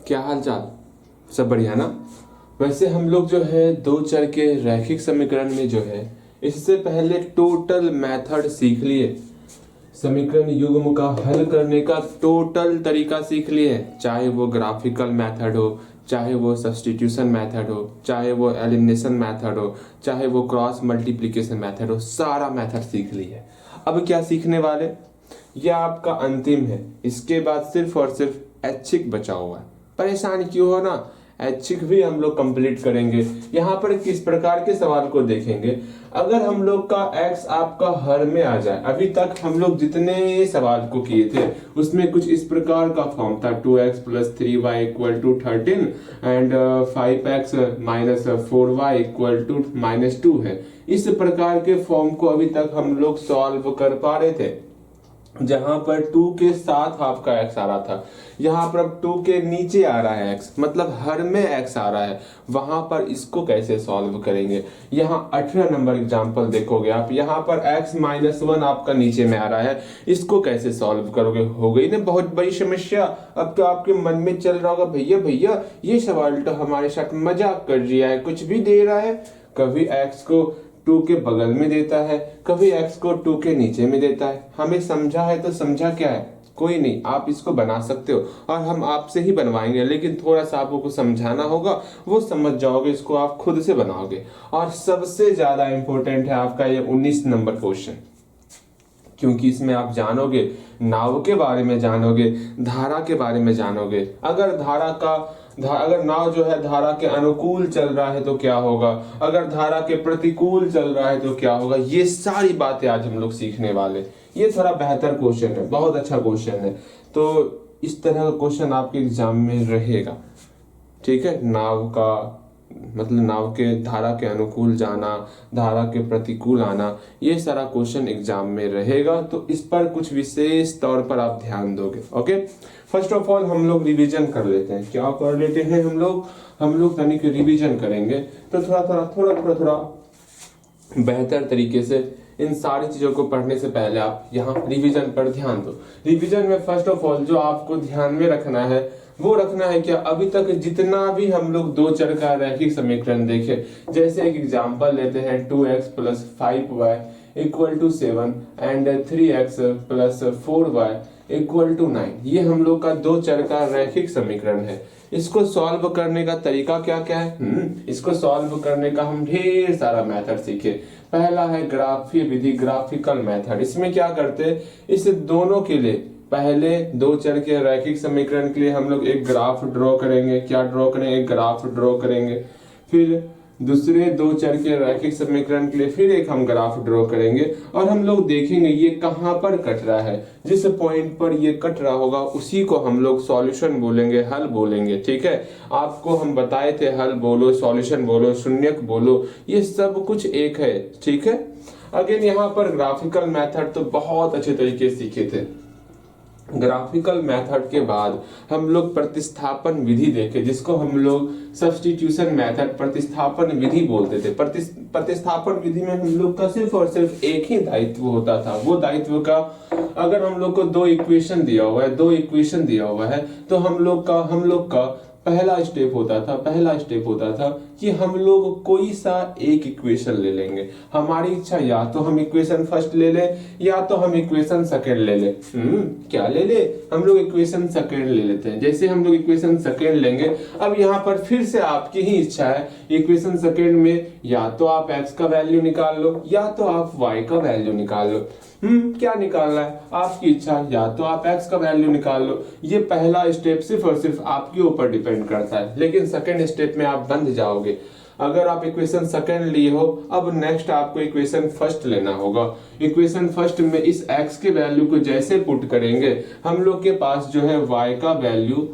क्या हाल चाल? सब बढ़िया ना? वैसे हम लोग जो है दो चर के रैखिक समीकरण में जो है इससे पहले टोटल मेथड सीख लिए। समीकरण युग्म का हल करने का टोटल तरीका सीख लिए, चाहे वो ग्राफिकल मेथड हो, चाहे वो सब्स्टिट्यूशन मेथड हो, चाहे वो एलिमिनेशन मेथड हो, चाहे वो क्रॉस मल्टीप्लिकेशन मेथड हो, सारा मेथड सीख लिए। अब क्या सीखने वाले? यह आपका अंतिम है। इसके बाद सिर्फ और सिर्फ ऐच्छिक बचा हुआ है। परेशान क्यों हो ना, ऐच्छिक भी हम लोग कंप्लीट करेंगे। यहाँ पर किस प्रकार के सवाल को देखेंगे। अगर हम लोग का x आपका हर में आ जाए, अभी तक हम लोग जितने सवाल को किए थे उसमें कुछ इस प्रकार का फॉर्म था 2x + 3y = 13 and 5x - 4y = -2 है। इस प्रकार के फॉर्म को अभी तक हम लोग सॉल्व कर पा रहे थे, जहां पर 2 के साथ आपका x आ रहा था। यहाँ पर अब 2 के नीचे आ रहा है x, मतलब हर में x आ रहा है। वहां पर इसको कैसे सॉल्व करेंगे? यहाँ 18 नंबर एग्जांपल देखोगे आप, यहाँ पर x - 1 आपका नीचे में आ रहा है। इसको कैसे सॉल्व करोगे? हो गई ना बहुत बड़ी समस्या। अब तो आपके मन में चल रहा होगा, भैया भैया ये सवाल तो हमारे साथ मजाक कर दिया है, कुछ भी दे रहा है। कभी x को 2 के बगल में देता है, कभी x को 2 के नीचे में देता है। हमें समझा है तो समझा क्या है, कोई नहीं, आप इसको बना सकते हो और हम आपसे ही बनवाएंगे, लेकिन थोड़ा सा आपको समझाना होगा, वो समझ जाओगे, इसको आप खुद से बनाओगे। और सबसे ज्यादा इंपॉर्टेंट है आपका ये 19 नंबर क्वेश्चन, क्योंकि इसमें आप जानोगे, नाव के बारे में जानोगे, धारा के बारे में जानोगे। अगर नाव जो है धारा के अनुकूल चल रहा है तो क्या होगा, अगर धारा के प्रतिकूल चल रहा है तो क्या होगा, ये सारी बातें आज हम लोग सीखने वाले। ये थोड़ा बेहतर क्वेश्चन है, बहुत अच्छा क्वेश्चन है। तो इस तरह का क्वेश्चन आपके एग्जाम में रहेगा, ठीक है। नाव का मतलब नाव के धारा के अनुकूल जाना, धारा के प्रतिकूल आना, ये सारा क्वेश्चन एग्जाम में रहेगा। तो इस पर कुछ विशेष तौर पर आप ध्यान दोगे। ओके, फर्स्ट ऑफ ऑल हम लोग रिवीजन कर लेते हैं। क्या कर लेते हैं हम लोग तनिक रिवीजन करेंगे, तो थोड़ा बेहतर तरीके से इन सारी चीजों को पढ़ने से पहले आप यहाँ रिवीजन पर ध्यान दो। रिवीजन में फर्स्ट ऑफ ऑल जो आपको ध्यान में रखना है वो रखना है क्या, अभी तक जितना भी हम लोग दो चर का रैखिक समीकरण देखे, जैसे एक एग्जांपल लेते हैं 2x + 5y = 7 and 3x + 4y = 9। ये हम लोग का दो चर का रैखिक समीकरण है। इसको सॉल्व करने का तरीका क्या क्या है? इसको सॉल्व करने का हम ढेर सारा मेथड सीखे। पहला है ग्राफीय विधि, ग्राफिकल मेथड। इसमें क्या करते हैं, इस दोनों के लिए पहले दो चर के रैखिक समीकरण के लिए हम लोग एक ग्राफ ड्रॉ करेंगे। क्या ड्रॉ करेंगे? एक ग्राफ ड्रॉ करेंगे। फिर दूसरे दो चर के रैखिक समीकरण के लिए फिर एक हम ग्राफ ड्रॉ करेंगे और हम लोग देखेंगे ये कहां पर कट रहा है। जिस पॉइंट पर ये कट रहा होगा उसी को हम लोग सॉल्यूशन बोलेंगे, हल बोलेंगे, ठीक है। आपको हम बताए थे हल बोलो, सॉल्यूशन बोलो, शून्यक बोलो, ये सब कुछ एक है, ठीक है। अगेन यहाँ पर ग्राफिकल मेथड तो बहुत अच्छे तरीके से सीखे थे। ग्राफिकल मेथड के बाद हम लोग प्रतिस्थापन विधि देखे, जिसको हम लोग सब्स्टिट्यूशन मेथड, प्रतिस्थापन विधि बोलते थे। प्रतिस्थापन विधि में हम लोग का सिर्फ और सिर्फ एक ही दायित्व होता था। वो दायित्व का, अगर हम लोग को दो इक्वेशन दिया हुआ है तो हम लोग का पहला स्टेप होता था कि हम लोग कोई सा एक इक्वेशन ले लेंगे। हमारी इच्छा या तो हम इक्वेशन फर्स्ट ले ले या तो हम इक्वेशन सेकंड ले ले। क्या ले ले? हम लोग इक्वेशन सेकंड ले लेते हैं। जैसे हम लोग इक्वेशन सेकंड लेंगे, अब यहाँ पर फिर से आपकी ही इच्छा है, इक्वेशन सेकंड में या तो आप x का वैल्यू निकाल लो या तो आप y का वैल्यू निकाल लो। क्या निकालना है? आपकी इच्छा, या तो आप x का वैल्यू निकाल लो। ये पहला स्टेप सिर्फ और सिर्फ आपके ऊपर डिपेंड करता है, लेकिन सेकंड स्टेप में आप बंध जाओगे। अगर आप इक्वेशन सेकंड लिए हो, अब नेक्स्ट आपको इक्वेशन फर्स्ट लेना होगा। इक्वेशन फर्स्ट में इस x के वैल्यू को जैसे पुट करेंगे, हम लोग के पास जो है y का वैल्यू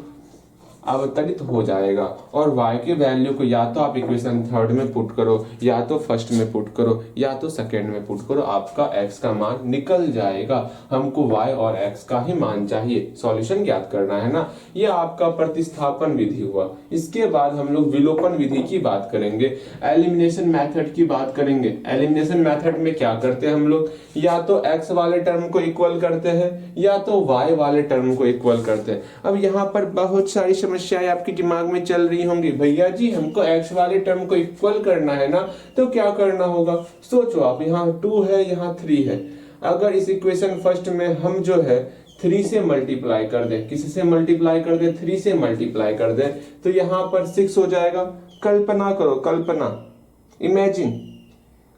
अवतरित हो जाएगा और y के वैल्यू को या तो आप इक्वेशन थर्ड में पुट करो, या तो फर्स्ट में पुट करो, या तो सेकंड में पुट करो, आपका x का मान निकल जाएगा। हमको y और x का ही मान चाहिए, सॉल्यूशन ज्ञात करना है ना। ये आपका प्रतिस्थापन विधि हुआ। इसके बाद हम लोग विलोपन विधि की बात करेंगे, एलिमिनेशन मेथड की बात करेंगे। एलिमिनेशन मेथड में क्या करते हैं हम लोग, या तो x वाले टर्म को इक्वल करते हैं या तो y वाले टर्म को इक्वल करते हैं। अब यहाँ पर बहुत सारी समस्याएं आपके दिमाग में चल रही होंगी, भैया जी हमको x वाले टर्म को इक्वल करना है ना, तो क्या करना होगा। सोचो आप, यहाँ 2 है, यहाँ 3 है। अगर इस इक्वेशन फर्स्ट में हम जो है 3 से मल्टीप्लाई कर दें, किसी से मल्टीप्लाई कर दें, 3 से मल्टीप्लाई कर दें, तो यहाँ पर 6 हो जाएगा। कल्पना करो, कल्पना, इमेजिन,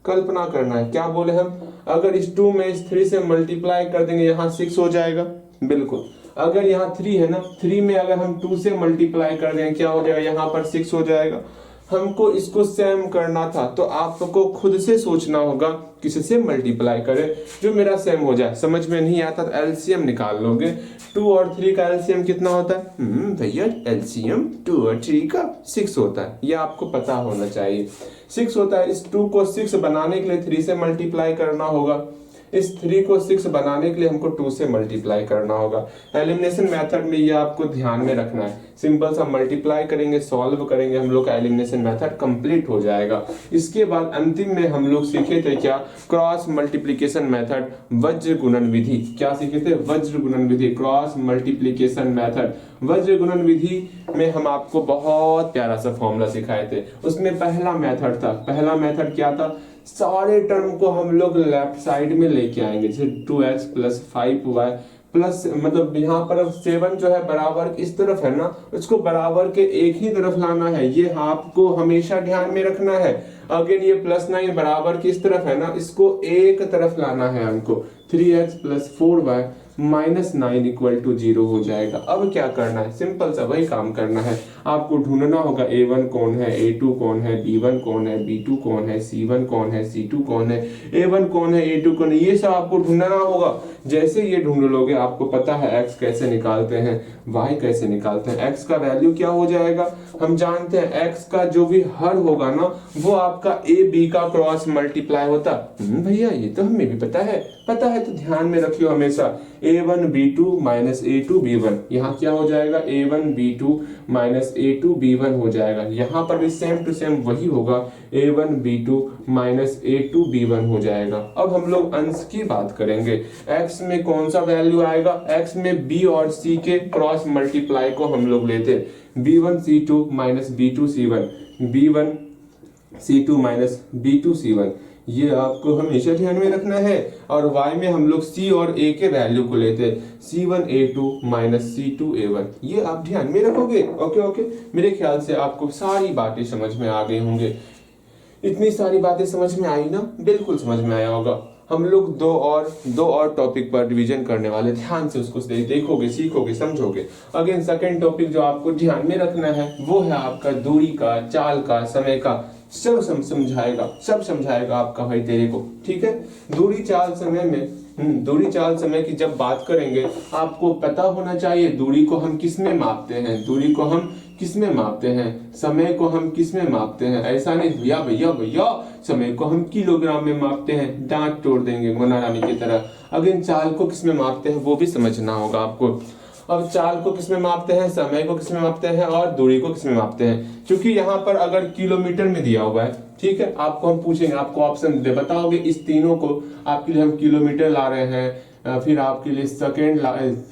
कल्पना करना है। क्या बोले हम, अगर इस 2 में इस 3 से मल्टीप्लाई कर देंगे, यहाँ 6 हो जाएगा। बिल्कुल, अगर यहाँ 3 है ना, 3 में अगर हम 2 से मल्टीप्लाई कर देंगे, क्या हो जाएगा, यहाँ पर 6 हो जाएगा। हमको इसको सेम करना था, तो आपको खुद से सोचना होगा किससे मल्टीप्लाई करें जो मेरा सेम हो जाए। समझ में नहीं आता तो एलसीएम निकाल लोगे। 2 और 3 का एलसीएम कितना होता है भैया, एलसीएम 2 और 3 का 6 होता है, ये आपको पता होना चाहिए। 6 होता है। इस 2 को 6 बनाने के लिए 3 से मल्टीप्लाई करना होगा। इस 3 को 6 बनाने के लिए हमको 2 से मल्टीप्लाई करना होगा। एलिमिनेशन मेथड में ये आपको ध्यान में रखना है। सिंपल सा मल्टीप्लाई करेंगे, सॉल्व करेंगे, हम लोग का एलिमिनेशन मेथड कंप्लीट हो जाएगा। इसके बाद अंतिम में हम लोग सीखे थे क्या, क्रॉस मल्टीप्लिकेशन मेथड, वज्र गुणन विधि। क्या सीखे थे, वज्र गुणन विधि, क्रॉस मल्टीप्लिकेशन मेथड। वज्र गुणन विधि में हम आपको बहुत प्यारा सा फॉर्मूला सिखाए थे। उसमें पहला मेथड था, पहला मेथड क्या था, सारे टर्म को हम लोग लेफ्ट साइड में लेके आएंगे, जैसे 2x प्लस 5y प्लस, मतलब यहाँ पर 7 जो है बराबर इस तरफ है ना, उसको बराबर के एक ही तरफ लाना है, ये आपको हमेशा ध्यान में रखना है। अगेन ये +9 बराबर की इस तरफ है ना, इसको एक तरफ लाना है हमको। 3x plus 4y -9 equal to 0 हो जाएगा। अब क्या करना है, सिंपल सा वही काम करना है। आपको ढूंढना होगा A1 कौन है, A2 कौन है, B1 कौन है, B2 कौन है, C1 कौन है, C2 कौन है, A1 कौन है, A2 कौन है, ये सब आपको ढूंढना होगा। जैसे ये ढूंढ लोगे, आपको पता है x कैसे निकालते हैं, y कैसे निकालते हैं। x का वैल्यू क्या हो जाएगा, हम जानते हैं x का जो भी हर होगा ना, वो आपका a b का क्रॉस मल्टीप्लाई होता। भैया ये तो हमें भी पता है तो ध्यान में रखियो हमेशा। a1 b2 minus a2 b1, यहाँ क्या हो जाएगा, a1 b2 minus a2 b1 हो जाएगा। यहाँ पर भी सेम टू सेम वही होगा, a1 b2 minus a2 b1 हो जाएगा। अब हम लोग अंश की बात करेंगे। x में कौन सा वैल्यू आएगा, x में b और c के क्रॉस मल्टीप्लाई को हम लोग लेते, b1 c2 minus b2 c1, b1 c2 minus b2 c1, ये आपको हमेशा ध्यान में रखना है। और y में हम लोग c और a के वैल्यू को लेते, c1 a2 minus c2 a1, ये आप ध्यान में रखोगे। ओके, मेरे ख्याल से आपको सारी बातें समझ में आ गई होंगे। इतनी सारी बातें समझ में आई ना, बिल्कुल समझ में आया होगा। हम लोग दो और टॉपिक पर रिवीजन करने वाले, ध्यान से उसको देखोगे, सीखोगे, समझोगे। अगेन सेकंड टॉपिक जो आपको ध्यान में रखना है वो है आपका दूरी का, चाल का, समय का, सब समझाएगा आपका भाई तेरे को, ठीक है। दूरी चाल समय की जब बात करेंगे, आपको पता होना चाहिए दूरी को हम किस में मापते हैं, समय को हम किस में मापते हैं। ऐसा नहीं भैया समय को हम किलोग्राम में मापते हैं, दांत तोड़ देंगे मोना रानी की तरह। अगेन चाल को किस में मापते हैं वो भी समझना होगा आपको। अब चाल को किस में मापते हैं, समय को किस में मापते हैं और दूरी को किस में मापते हैं। क्योंकि यहाँ पर अगर किलोमीटर में दिया हुआ है, ठीक है, आपको हम पूछेंगे, आपको ऑप्शन दे, बताओगे इस तीनों को आपके लिए हम किलोमीटर ला रहे हैं, फिर आपके लिए सेकेंड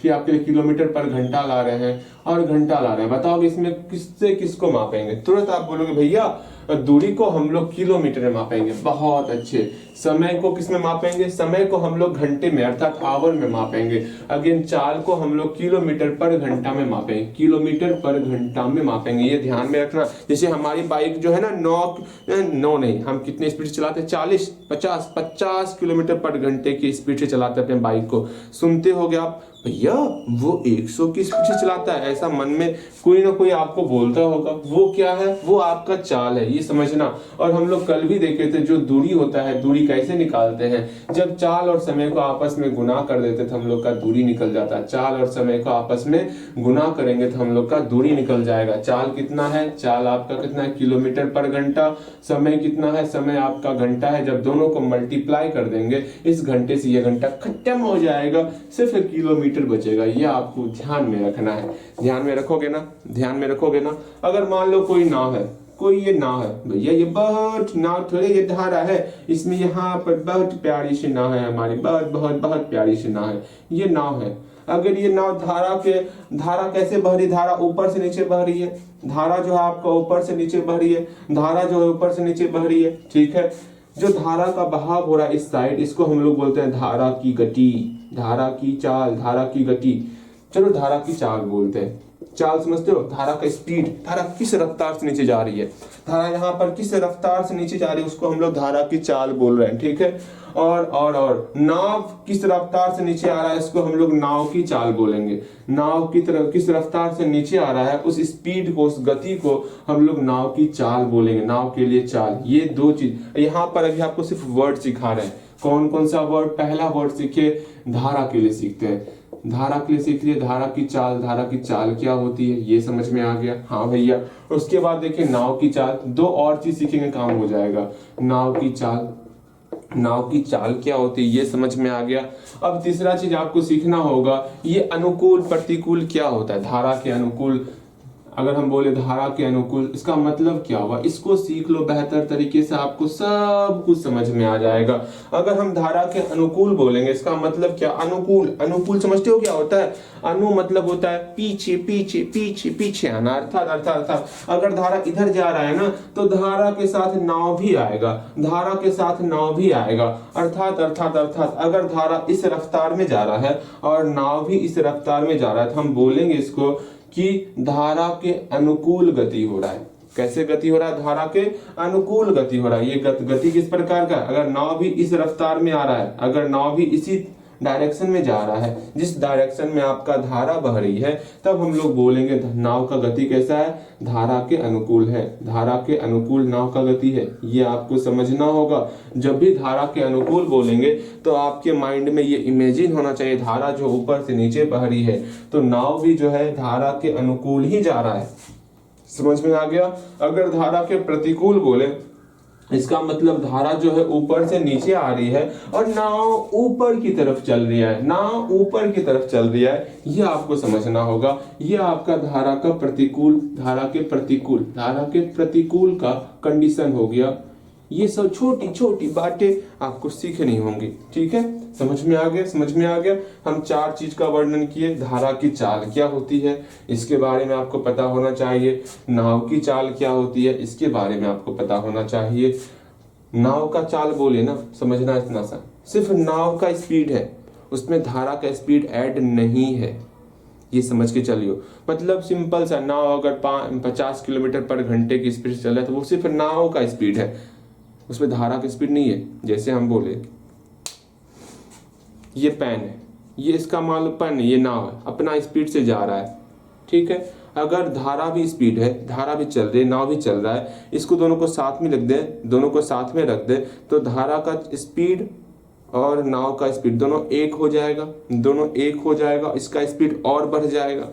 फिर आपके लिए किलोमीटर पर घंटा ला रहे हैं और घंटा ला रहे हैं, बताओगे इसमें किससे किसको मापेंगे। तुरंत आप बोलोगे भैया दूरी को हम लोग किलोमीटर में मापेंगे, बहुत अच्छे। समय को किस में मापेंगे, समय को हम लोग घंटे में अर्थात आवर में मापेंगे। अगेन चाल को हम लोग किलोमीटर पर घंटा में मापेंगे, किलोमीटर पर घंटा में मापेंगे, ये ध्यान में रखना। जैसे हमारी बाइक जो है ना, नौ नहीं, हम कितने स्पीड से चलाते हैं, 40-50 किलोमीटर पर घंटे की स्पीड से चलाते अपने बाइक को। सुनते होगे आप भैया वो 100 की स्पीड से चलाता है, ऐसा मन में कोई ना कोई आपको बोलता होगा। वो क्या है, वो आपका चाल है, ये समझना। और हम लोग कल भी देखे थे जो दूरी होता है, दूरी कैसे निकालते हैं, जब चाल और समय को आपस में गुना कर देते थे हम लोग का दूरी निकल जाता है। चाल और समय को आपस में गुना करेंगे तो हम लोग का दूरी निकल जाएगा। चाल कितना है, चाल आपका कितना है, किलोमीटर पर घंटा। समय कितना है, समय आपका घंटा है। जब दोनों को मल्टीप्लाई कर देंगे, इस घंटे से ये घंटा खत्म हो जाएगा, सिर्फ किलोमीटर बचेगा। ये आपको ध्यान में रखना है, ध्यान में रखोगे ना। अगर मान लो कोई नाव है, ये नाव है भैया, ये बहुत नाव थोड़े, ये धारा है, इसमें यहाँ पर बहुत प्यारी सी नाव है हमारी, बहुत प्यारी सी नाव है, ये नाव है। अगर ये नाव धारा कैसे बह रही, धारा ऊपर से नीचे बह रही है, धारा जो है आपका ऊपर से नीचे बह रही है, धारा जो है ऊपर से नीचे बह रही है, ठीक है। जो धारा का बहाव हो रहा है इस साइड, इसको हम लोग बोलते हैं धारा की गति, धारा की चाल, धारा की गति। चलो धारा की चाल बोलते हैं। चाल समझते हो, धारा का स्पीड, धारा किस रफ्तार से नीचे जा रही है, धारा यहाँ पर किस रफ्तार से नीचे जा रही है, उसको हम लोग धारा की चाल बोल रहे हैं, ठीक है। और नाव किस रफ्तार से नीचे आ रहा है, इसको हम लोग नाव की चाल बोलेंगे। नाव की तरफ किस रफ्तार से नीचे आ रहा है, उस स्पीड को, उस गति को हम लोग नाव की चाल बोलेंगे, नाव के लिए चाल। ये दो चीज यहाँ पर अभी आपको सिर्फ वर्ड सिखा रहे हैं। कौन कौन सा वर्ड? पहला वर्ड सीखिए, धारा के लिए सीखते हैं। धारा के लिए सीख लिए, धारा की चाल, धारा की चाल क्या होती है ये समझ में आ गया, हाँ भैया। उसके बाद देखिए नाव की चाल, दो और चीज सीखेंगे काम हो जाएगा। नाव की चाल, नाव की चाल क्या होती है ये समझ में आ गया। अब तीसरा चीज आपको सीखना होगा, ये अनुकूल प्रतिकूल क्या होता है। धारा के अनुकूल, अगर हम बोले धारा के अनुकूल, इसका मतलब क्या हुआ, इसको सीख लो बेहतर तरीके से, आपको सब कुछ समझ में आ जाएगा। अगर हम धारा के अनुकूल बोलेंगे, इसका मतलब क्या, अनुकूल, अनुकूल समझते हो क्या होता है? अनु मतलब होता है पीछे पीछे पीछे पीछे आना, अर्थात अगर धारा इधर जा रहा है ना, तो धारा के साथ नाव भी आएगा, धारा के साथ नाव भी आएगा, अर्थात अगर धारा इस रफ्तार में जा रहा है और नाव भी इस रफ्तार में जा रहा है, तो हम बोलेंगे इसको कि धारा के अनुकूल गति हो रहा है। कैसे गति हो रहा है? धारा के अनुकूल गति हो रहा है। ये गति किस प्रकार का? अगर नाव भी इस रफ्तार में आ रहा है, अगर नाव भी इसी डायरेक्शन में जा रहा है जिस डायरेक्शन में आपका धारा बह रही है, तब हम लोग बोलेंगे नाव का गति कैसा है, धारा के अनुकूल है, धारा के अनुकूल नाव का गति है। ये आपको समझना होगा। जब भी धारा के अनुकूल बोलेंगे तो आपके माइंड में ये इमेजिन होना चाहिए, धारा जो ऊपर से नीचे बह रही है तो नाव भी जो है धारा के अनुकूल ही जा रहा है। समझ में आ गया? अगर धारा के प्रतिकूल बोले, इसका मतलब धारा जो है ऊपर से नीचे आ रही है और नाव ऊपर की तरफ चल रही है, नाव ऊपर की तरफ चल रही है, ये आपको समझना होगा। ये आपका धारा का प्रतिकूल, धारा के प्रतिकूल का कंडीशन हो गया। ये सब छोटी छोटी बातें आपको सीखनी होंगी, ठीक है। समझ में आ गया, समझ में आ गया। हम चार चीज का वर्णन किए। धारा की चाल क्या होती है, इसके बारे में आपको पता होना चाहिए। नाव की चाल क्या होती है, इसके बारे में आपको पता होना चाहिए। नाव का चाल बोले ना, समझना इतना सा, सिर्फ नाव का स्पीड है, उसमें धारा का स्पीड ऐड नहीं है, ये समझ के चलियो। मतलब सिंपल सा, नाव अगर 50 किलोमीटर पर घंटे की स्पीड से चल रहा है तो वो सिर्फ नाव का स्पीड है, उसमें धारा की स्पीड नहीं है। जैसे हम बोले ये पेन है, ये इसका मान लो पेन, ये नाव है, अपना स्पीड से जा रहा है, ठीक है। अगर धारा भी स्पीड है, धारा भी चल रही है, नाव भी चल रहा है, इसको दोनों को साथ में रख दे, दोनों को साथ में रख दे तो धारा का स्पीड और नाव का स्पीड दोनों एक हो जाएगा, दोनों एक हो जाएगा, इसका स्पीड और बढ़ जाएगा।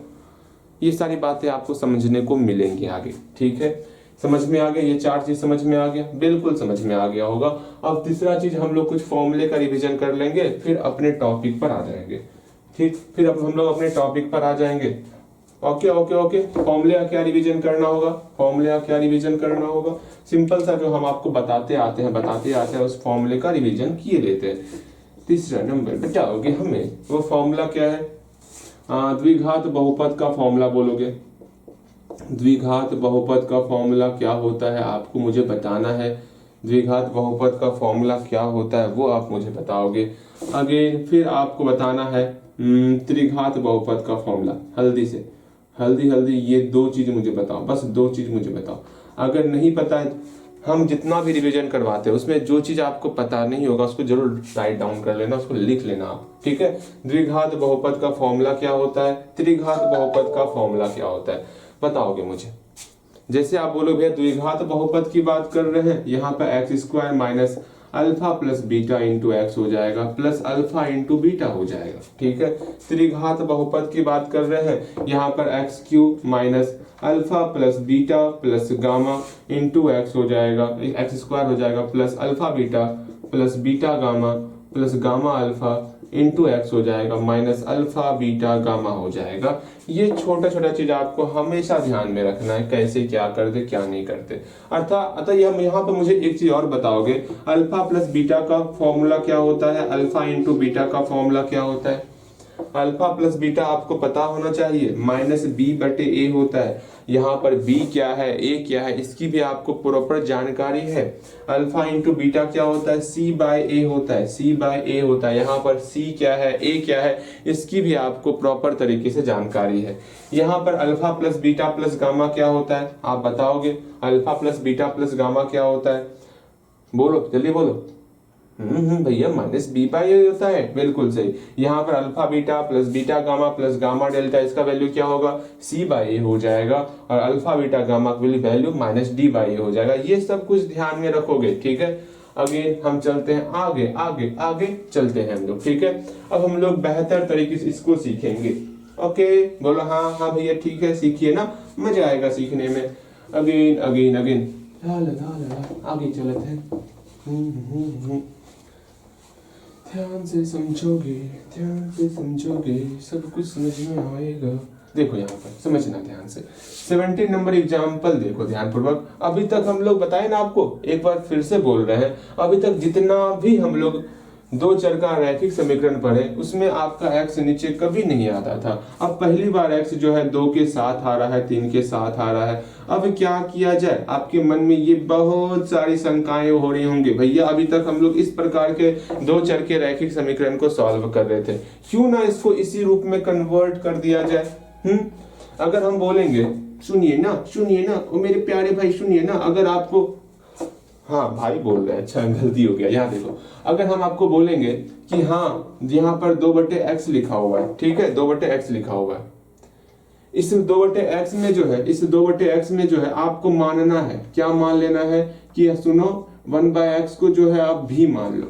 ये सारी बातें आपको समझने को मिलेंगी आगे, ठीक है। समझ में आ गया? ये चार चीज समझ में आ गया? बिल्कुल समझ में आ गया होगा। अब तीसरा चीज हम लोग कुछ फॉर्मूले का रिवीजन कर लेंगे, फिर अपने टॉपिक पर आ जाएंगे, ठीक। फिर अब हम लोग अपने टॉपिक पर आ जाएंगे। ओके। फॉर्मूले का क्या रिवीजन करना होगा? फॉर्मूले का क्या रिवीजन करना होगा? सिंपल सा जो हम आपको बताते आते हैं उस फॉर्मूले का रिवीजन किए लेते हैं। तीसरा नंबर बताओगे हमें, वो फॉर्मूला क्या है? द्विघात बहुपद का फॉर्मूला बोलोगे। द्विघात बहुपद का फॉर्मूला क्या होता है आपको मुझे बताना है। द्विघात बहुपद का फॉर्मूला क्या होता है वो आप मुझे बताओगे। अगेन फिर आपको बताना है त्रिघात बहुपद का फॉर्मूला। हल्दी ये दो चीज मुझे बताओ, बस दो चीज मुझे बताओ। अगर नहीं पता है, हम जितना भी रिवीजन करवाते हैं उसमें जो चीज आपको पता नहीं होगा उसको जरूर राइट डाउन कर लेना, उसको लिख लेना आप, ठीक है। द्विघात बहुपद का फॉर्मूला क्या होता है, त्रिघात बहुपद का फॉर्मूला क्या होता है, बताओगे मुझे। जैसे आप बोलो भैया द्विघात बहुपद की बात कर रहे हैं, यहाँ पे x square minus alpha plus beta into x हो जाएगा, प्लस अल्फा इंटू बीटा हो जाएगा, ठीक है। त्रिघात बहुपद की बात कर रहे हैं, यहाँ पर x cube minus alpha plus beta plus gamma into x हो जाएगा, एक्स स्क्वायर हो जाएगा, plus alpha beta plus beta gamma plus gamma alpha into x हो जाएगा, माइनस अल्फा बीटा गामा हो जाएगा। ये छोटा छोटा चीज आपको हमेशा ध्यान में रखना है, कैसे क्या करते क्या नहीं करते। अतः यहाँ पर मुझे एक चीज और बताओगे, अल्फा प्लस बीटा का फॉर्मूला क्या होता है, अल्फा इंटू बीटा का फॉर्मूला क्या होता है। अल्फा प्लस बीटा आपको पता होना चाहिए, माइनस बी बटे ए होता है। यहाँ पर बी क्या है, ए क्या है, इसकी भी आपको प्रॉपर जानकारी है। अल्फा इंटू बीटा क्या होता है, सी बाय ए होता है, सी बाय ए होता है। यहाँ पर सी क्या है, ए क्या है, इसकी भी आपको प्रॉपर तरीके से जानकारी है। यहाँ पर alpha plus beta plus gamma क्या होता है, आप बताओगे। Alpha plus beta plus gamma क्या होता है, बोलो जल्दी बोलो। भैया माइनस बी बाई ए होता है, बिल्कुल सही। यहाँ पर alpha beta plus beta gamma plus gamma delta, इसका वैल्यू क्या होगा, सी बाई ए हो जाएगा। और अल्फा बीटा गामा की वैल्यू माइनस डी बाई ए हो जाएगा। ये सब कुछ ध्यान में रखोगे, ठीक है। अगेन हम चलते हैं आगे आगे आगे चलते हैं हम लोग, ठीक है। अब हम लोग बेहतर तरीके से इसको सीखेंगे। ओके बोलो हाँ हाँ भैया ठीक है, सीखिए ना, मजा आएगा सीखने में। अगेन अगेन अगेन आगे चलते हैं। ध्यान से समझोगे, ध्यान से समझोगे, सब कुछ समझ में आएगा। देखो यहाँ पर समझना ध्यान से। 17 नंबर एग्जाम्पल देखो ध्यानपूर्वक। अभी तक हम लोग बताए ना आपको, एक बार फिर से बोल रहे हैं, अभी तक जितना भी हम लोग दो चर का रैखिक समीकरण पढ़े उसमें आपका x नीचे कभी नहीं आता था। अब पहली बार x जो है 2 के साथ आ रहा है, 3 के साथ आ रहा है। अब क्या किया जाए, आपके मन में ये बहुत सारी शंकाएं हो रही होंगी, भैया अभी तक हम लोग इस प्रकार के दो चर के रैखिक समीकरण को सॉल्व कर रहे थे, क्यों ना इसको इसी रूप में कन्वर्ट कर दिया जाए। अगर हम बोलेंगे, सुनिए ना वो मेरे प्यारे भाई, सुनिए ना, अगर आपको, हाँ भाई बोल रहे हैं, अच्छा गलती हो गया। यहाँ देखो, अगर हम आपको बोलेंगे कि हाँ यहाँ पर 2/x लिखा हुआ है, ठीक है, 2/x लिखा हुआ है, इस 2/x में जो है, इस 2/x में जो है आपको मानना है, क्या मान लेना है कि सुनो 1/x को जो है आप भी मान लो।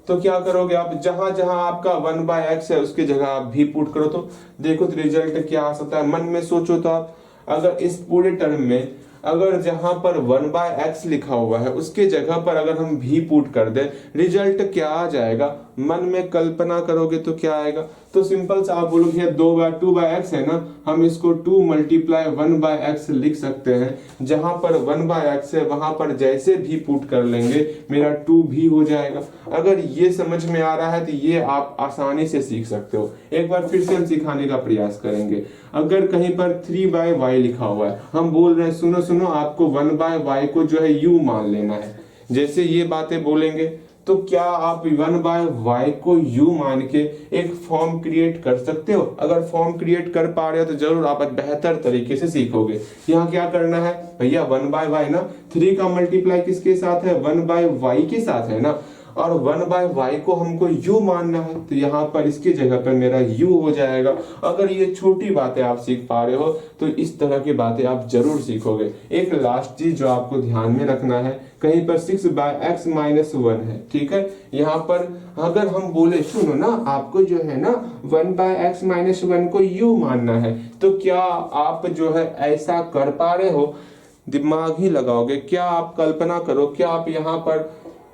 तो क्या करोगे आप, जहां जहां आपका 1/x है उसके जगह आप भी पुट करो, तो देखो तो रिजल्ट क्या आ सकता है। मन में सोचो तो आप, अगर इस पूरे टर्म में अगर जहां पर 1/x लिखा हुआ है उसके जगह पर अगर हम भी पुट कर दे, रिजल्ट क्या आ जाएगा, मन में कल्पना करोगे तो क्या आएगा। तो सिंपल सा आप बोलोगे 2/x है ना, हम इसको 2 × 1/x लिख सकते हैं। जहां पर 1/x है वहां पर जैसे भी पुट कर लेंगे मेरा 2 भी हो जाएगा। अगर ये समझ में आ रहा है तो ये आप आसानी से सीख सकते हो। एक बार फिर से हम सिखाने का प्रयास करेंगे। अगर कहीं पर 3/y लिखा हुआ है, हम बोल रहे हैं सुनो आपको 1/y को जो है u मान लेना है। जैसे ये बातें बोलेंगे तो क्या आप 1/y को u मान के एक फॉर्म क्रिएट कर सकते हो। अगर फॉर्म क्रिएट कर पा रहे हो तो जरूर आप बेहतर तरीके से सीखोगे। यहाँ क्या करना है भैया, 1/y ना, 3 का मल्टीप्लाई किसके साथ है, 1/y के साथ है ना, और 1/y को हमको u मानना है, तो यहाँ पर इसकी जगह पर मेरा u हो जाएगा। अगर ये छोटी बातें आप सीख पा रहे हो तो इस तरह की बातें आप जरूर सीखोगे। एक लास्ट चीज जो आपको ध्यान में रखना है, कहीं पर 6/x - 1 है, ठीक है। यहाँ पर अगर हम बोले, सुनो ना, आपको जो है ना 1/x - 1 को u मानना है, तो क्या आप जो है ऐसा कर पा रहे हो, दिमाग ही लगाओगे, क्या आप कल्पना करो, क्या आप यहाँ पर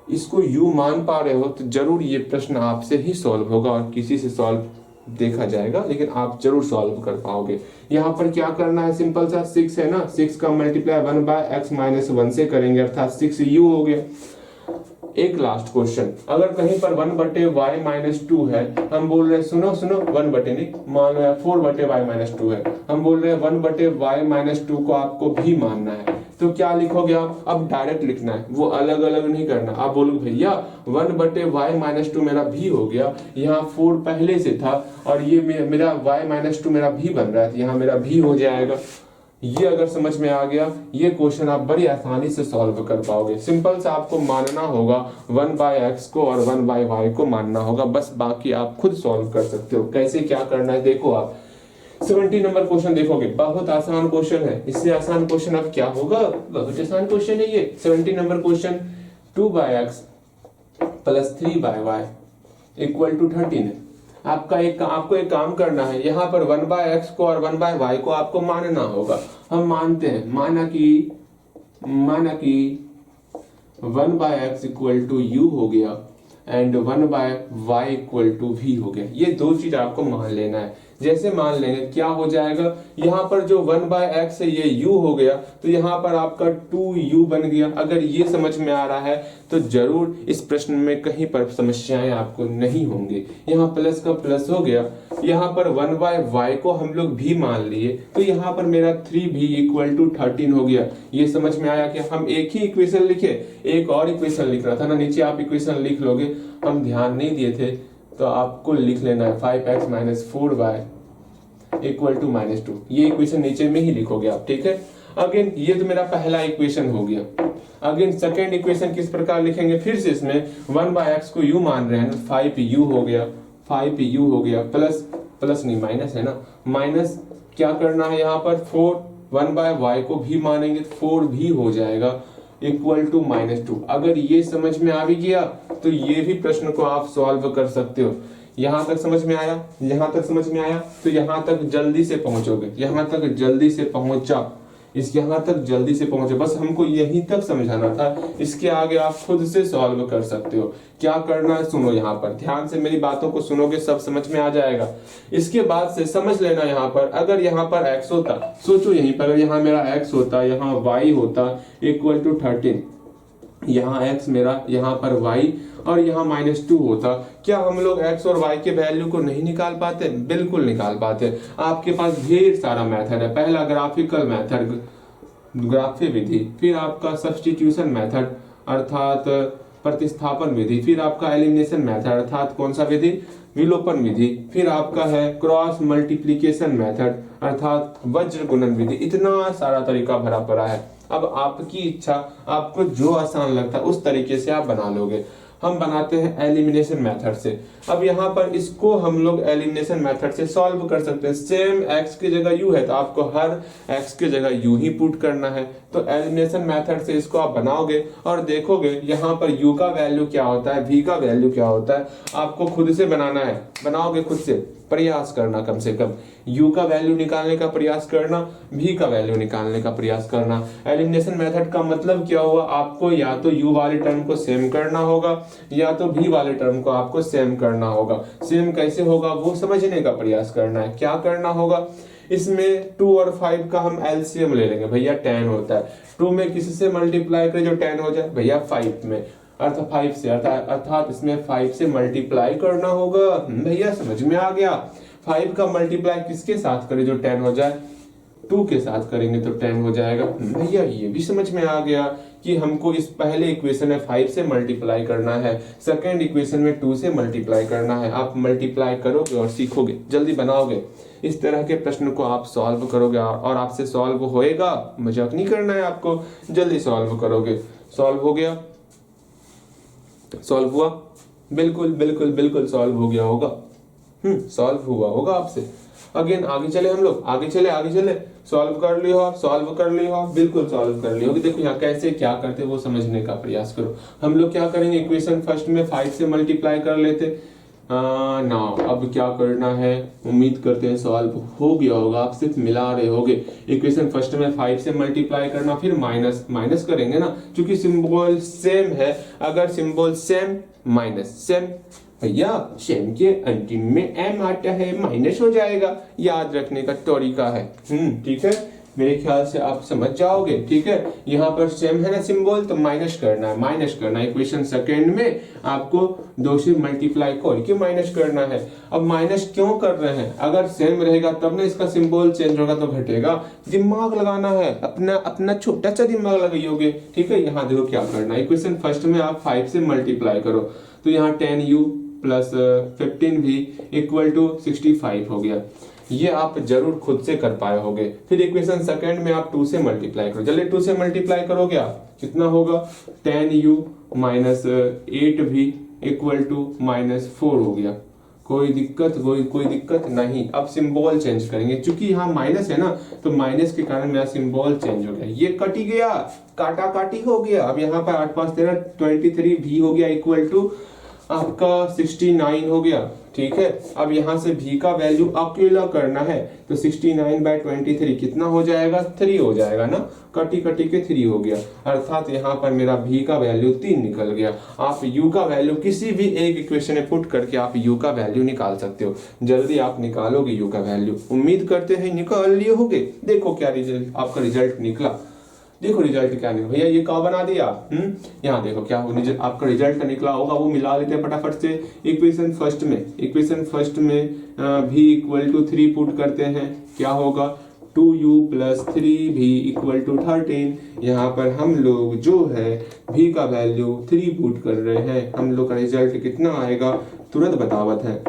इसको u मान पा रहे हो, तो जरूर ये प्रश्न आपसे ही सॉल्व होगा और किसी से सॉल्व देखा जाएगा, लेकिन आप जरूर सॉल्व कर पाओगे। यहाँ पर क्या करना है, सिंपल सा 6 है ना, 6 का मल्टीप्लाई 1/x - 1 से करेंगे, अर्थात 6u हो गया। एक लास्ट क्वेश्चन, अगर कहीं पर 1/y - 2 है, हम बोल रहे हैं सुनो 1 बटे नहीं, मान लो 4/y - 2 है, हम बोल रहे हैं 1/y - 2 को आपको भी मानना है, तो क्या लिखोगे आप। अब डायरेक्ट लिखना है, वो अलग अलग नहीं करना। आप बोलोगे भैया 1/y - 2 मेरा भी हो गया, यहाँ 4 पहले से था और ये मेरा y - 2 मेरा भी बन रहा है, तो यहाँ मेरा भी हो जाएगा। ये अगर समझ में आ गया, ये क्वेश्चन आप बड़ी आसानी से सॉल्व कर पाओगे। सिंपल से आपको मानना होगा 1/x को और 1/y को मानना होगा, बस बाकी आप खुद सॉल्व कर सकते हो। कैसे क्या करना है देखो आप 70 नंबर क्वेश्चन देखोगे, बहुत आसान क्वेश्चन है, इससे आसान क्वेश्चन अब क्या होगा, बहुत आसान क्वेश्चन है ये। 70 नंबर क्वेश्चन 2/x + 3/y = 13 है। आपको एक काम करना है, यहाँ पर 1/x को और 1/y को आपको मानना होगा। हम मानते हैं, माना कि 1/x = u हो गया एंड 1/y = v हो गया। ये दो चीज आपको मान लेना है। जैसे मान लेंगे क्या हो जाएगा, यहाँ पर जो 1/x है ये u हो गया, तो यहाँ पर आपका 2u बन गया। अगर ये समझ में आ रहा है तो जरूर इस प्रश्न में कहीं पर समस्याएं आपको नहीं होंगी। यहाँ प्लस का प्लस हो गया, यहाँ पर 1/y को हम लोग भी मान लिए, तो यहाँ पर मेरा 3v = 13 हो गया। ये समझ में आया कि हम एक ही इक्वेशन लिखे, एक और इक्वेशन लिख रहा था ना, नीचे आप इक्वेशन लिख लोगे, हम ध्यान नहीं दिए थे तो आपको लिख लेना है 5x - 4y = -2। ये इक्वेशन नीचे में ही लिखोगे आप, ठीक है। अगेन ये तो मेरा पहला इक्वेशन हो गया। अगेन सेकेंड इक्वेशन किस प्रकार लिखेंगे, फिर से इसमें 1/x को u मान रहे हैं, 5u हो गया, 5u हो गया, प्लस नहीं माइनस है ना, माइनस क्या करना है यहाँ पर 4, 1/y को भी मानेंगे 4 भी हो जाएगा = -2। अगर ये समझ में आ भी गया तो ये भी प्रश्न को आप सॉल्व कर सकते हो। यहां तक समझ में आया, यहां तक समझ में आया, तो यहां तक जल्दी से पहुंचोगे, यहां तक जल्दी से पहुंचा, यहां तक जल्दी से पहुंचे, बस हमको यहीं तक समझाना था। इसके आगे आप खुद से सॉल्व कर सकते हो। क्या करना है सुनो, यहाँ पर ध्यान से मेरी बातों को सुनोगे, सब समझ में आ जाएगा। इसके बाद से समझ लेना, यहाँ पर अगर यहाँ पर x होता, सोचो यहीं पर अगर यहाँ मेरा x होता, यहाँ y होता = 13, यहाँ x मेरा, यहाँ पर y और यहाँ -2 होता, क्या हम लोग x और y के वैल्यू को नहीं निकाल पाते? बिल्कुल निकाल पाते। आपके पास ढेर सारा मेथड है। पहला ग्राफिकल मेथड, ग्राफी विधि, फिर आपका सब्स्टिट्यूशन मेथड अर्थात प्रतिस्थापन विधि, फिर आपका एलिमिनेशन मेथड अर्थात कौन सा विधि, विलोपन विधि, फिर आपका है क्रॉस मल्टीप्लिकेशन मेथड अर्थात वज्र गुणन विधि। इतना सारा तरीका भरा पड़ा है। अब आपकी इच्छा, आपको जो आसान लगता है उस तरीके से आप बना लोगे। हम बनाते हैं एलिमिनेशन मेथड से। अब यहाँ पर इसको हम लोग एलिमिनेशन मेथड से सॉल्व कर सकते हैं। सेम x की जगह u है तो आपको हर x की जगह u ही पुट करना है। तो एलिमिनेशन मेथड से इसको आप बनाओगे और देखोगे यहाँ पर u का वैल्यू क्या होता है, v का वैल्यू क्या होता है, आपको खुद से बनाना है। बनाओगे खुद से, प्रयास करना, कम से कम u का वैल्यू निकालने का प्रयास करना, v का वैल्यू निकालने का प्रयास करना। एलिमिनेशन मेथड का मतलब क्या हुआ, आपको या तो u वाले टर्म को सेम करना होगा या तो v वाले टर्म को आपको सेम करना होगा। सेम कैसे होगा वो समझने का प्रयास करना है। क्या करना होगा, इसमें 2 और 5 का हम एलसीएम ले लेंगे, भैया 10 होता है। 2 में किसी से मल्टीप्लाई करें जो 10 हो जाए, भैया 5 में, अर्थात 5 से, अर्थात इसमें 5 से मल्टीप्लाई करना होगा। भैया समझ में आ गया। 5 का मल्टीप्लाई किसके साथ करें जो 10 हो जाए, 2 के साथ करेंगे तो 10 हो जाएगा। भैया ये भी समझ में आ गया कि हमको इस पहले इक्वेशन में 5 से मल्टीप्लाई करना है, सेकंड इक्वेशन में 2 से मल्टीप्लाई करना है। आप मल्टीप्लाई करोगे और सीखोगे, जल्दी बनाओगे। इस तरह के प्रश्न को आप सॉल्व करोगे और आपसे सॉल्व होएगा। मजाक नहीं करना है आपको, जल्दी सॉल्व करोगे। सॉल्व हो गया, सॉल्व हुआ, बिल्कुल बिल्कुल बिल्कुल सॉल्व हो गया होगा। सॉल्व हुआ होगा आपसे। अगेन आगे चले हम लोग, आगे चले, सॉल्व कर लियो, बिल्कुल सॉल्व कर लियो। देखो यहाँ कैसे क्या करते वो समझने का प्रयास करो। हम लोग क्या करेंगे, इक्वेशन फर्स्ट में 5 से मल्टीप्लाई कर लेते ना। अब क्या करना है, उम्मीद करते हैं सॉल्व हो गया होगा। आप सिर्फ मिला रहे होगे। इक्वेशन फर्स्ट में 5 से मल्टीप्लाई करना, फिर माइनस करेंगे ना, क्योंकि सिंबल सेम है। अगर सिंबल सेम माइनस सेम, भैया सेम के अंतिम में m आता है, माइनस हो जाएगा। याद रखने का तरीका है। ठीक है, मेरे ख्याल से आप समझ जाओगे। ठीक है, यहाँ पर सेम है ना सिंबल, तो माइनस करना है। इक्वेशन सेकेंड में आपको 2 से मल्टीप्लाई करके माइनस करना है। अब माइनस क्यों कर रहे हैं, अगर सेम रहेगा तब ना इसका सिंबल चेंज होगा तो घटेगा। दिमाग लगाना है, अपना छोटा सा दिमाग लगाइयोगे। ठीक है, यहाँ देखो क्या करना है। इक्वेशन फर्स्ट में आप 5 से मल्टीप्लाई करो तो यहाँ 10u प्लस 15v = 65 हो गया। ये आप जरूर खुद से कर पाए होगे। फिर इक्वेशन सेकंड में आप 2 से मल्टीप्लाई करो। जल्दी 2 से मल्टीप्लाई करोगे आप, कितना होगा, 10u माइनस 8v = -4 हो गया। कोई दिक्कत नहीं। अब सिंबल चेंज करेंगे, क्योंकि यहाँ माइनस है ना, तो माइनस के कारण मेरा सिंबल चेंज हो गया। ये कट गया, काटा काटी हो गया। अब यहाँ पर 8 5 13 23v हो गया आपका 69 हो गया। ठीक है, अब यहाँ से v का वैल्यू अकेला करना है तो 69/23 कितना हो जाएगा, 3 हो जाएगा ना, कटी कटी के 3 हो गया, अर्थात यहाँ पर मेरा v का वैल्यू 3 निकल गया। आप u का वैल्यू किसी भी एक इक्वेशन में पुट करके आप u का वैल्यू निकाल सकते हो। जल्दी आप निकालोगे u का वैल्यू, उम्मीद करते हैं निकाल लिए होगे। देखो क्या रिजल्ट, आपका रिजल्ट निकला। देखो रिजल्ट क्या निकला भैया, ये क्या बना दिया। यहाँ देखो क्या आपका रिजल्ट निकला होगा, वो मिला लेते हैं फटाफट से। इक्वेशन फर्स्ट में v इक्वल टू 3 पुट करते हैं, क्या होगा 2u plus 3v equal to 13। यहाँ पर हम लोग जो है v का वैल्यू 3 पुट कर रहे हैं, हम लोग का रिजल्ट कितना आएगा तुरंत बतावत है।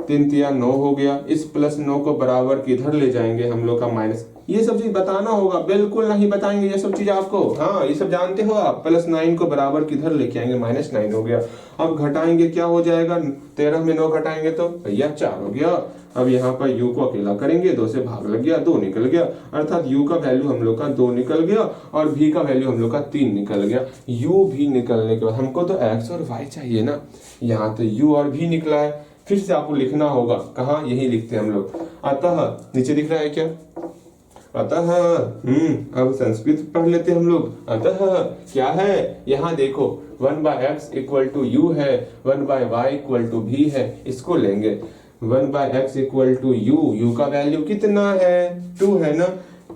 3 3 9 हो गया। इस प्लस 9 को बराबर किधर ले जाएंगे हम लोग का माइनस, ये सब चीज बताना होगा। बिल्कुल नहीं बताएंगे ये सब चीज आपको, हाँ ये सब जानते हो आप। प्लस 9 को बराबर किधर लेके आएंगे, -9 हो गया। अब घटाएंगे क्या हो जाएगा, 13 में 9 घटाएंगे तो भैया 4 हो गया। अब यहाँ पर u को अकेला करेंगे, 2 से भाग लग गया, 2 निकल गया, अर्थात u का वैल्यू हम लोग का 2 निकल गया और v का वैल्यू हम लोग का 3 निकल गया। u भी निकलने के बाद हमको तो x और y चाहिए ना, यहाँ तो u और v निकला है। फिर से आपको लिखना होगा, कहाँ, यही लिखते हैं हम लोग। अतः नीचे दिख रहा है क्या, अतः अब संस्कृत पढ़ लेते हैं हम लोग। अतः क्या है, यहाँ देखो 1/x इक्वल टू यू है, 1/y इक्वल टू v है, इसको लेंगे। 1/x इक्वल टू यू का वैल्यू कितना है, 2 है ना,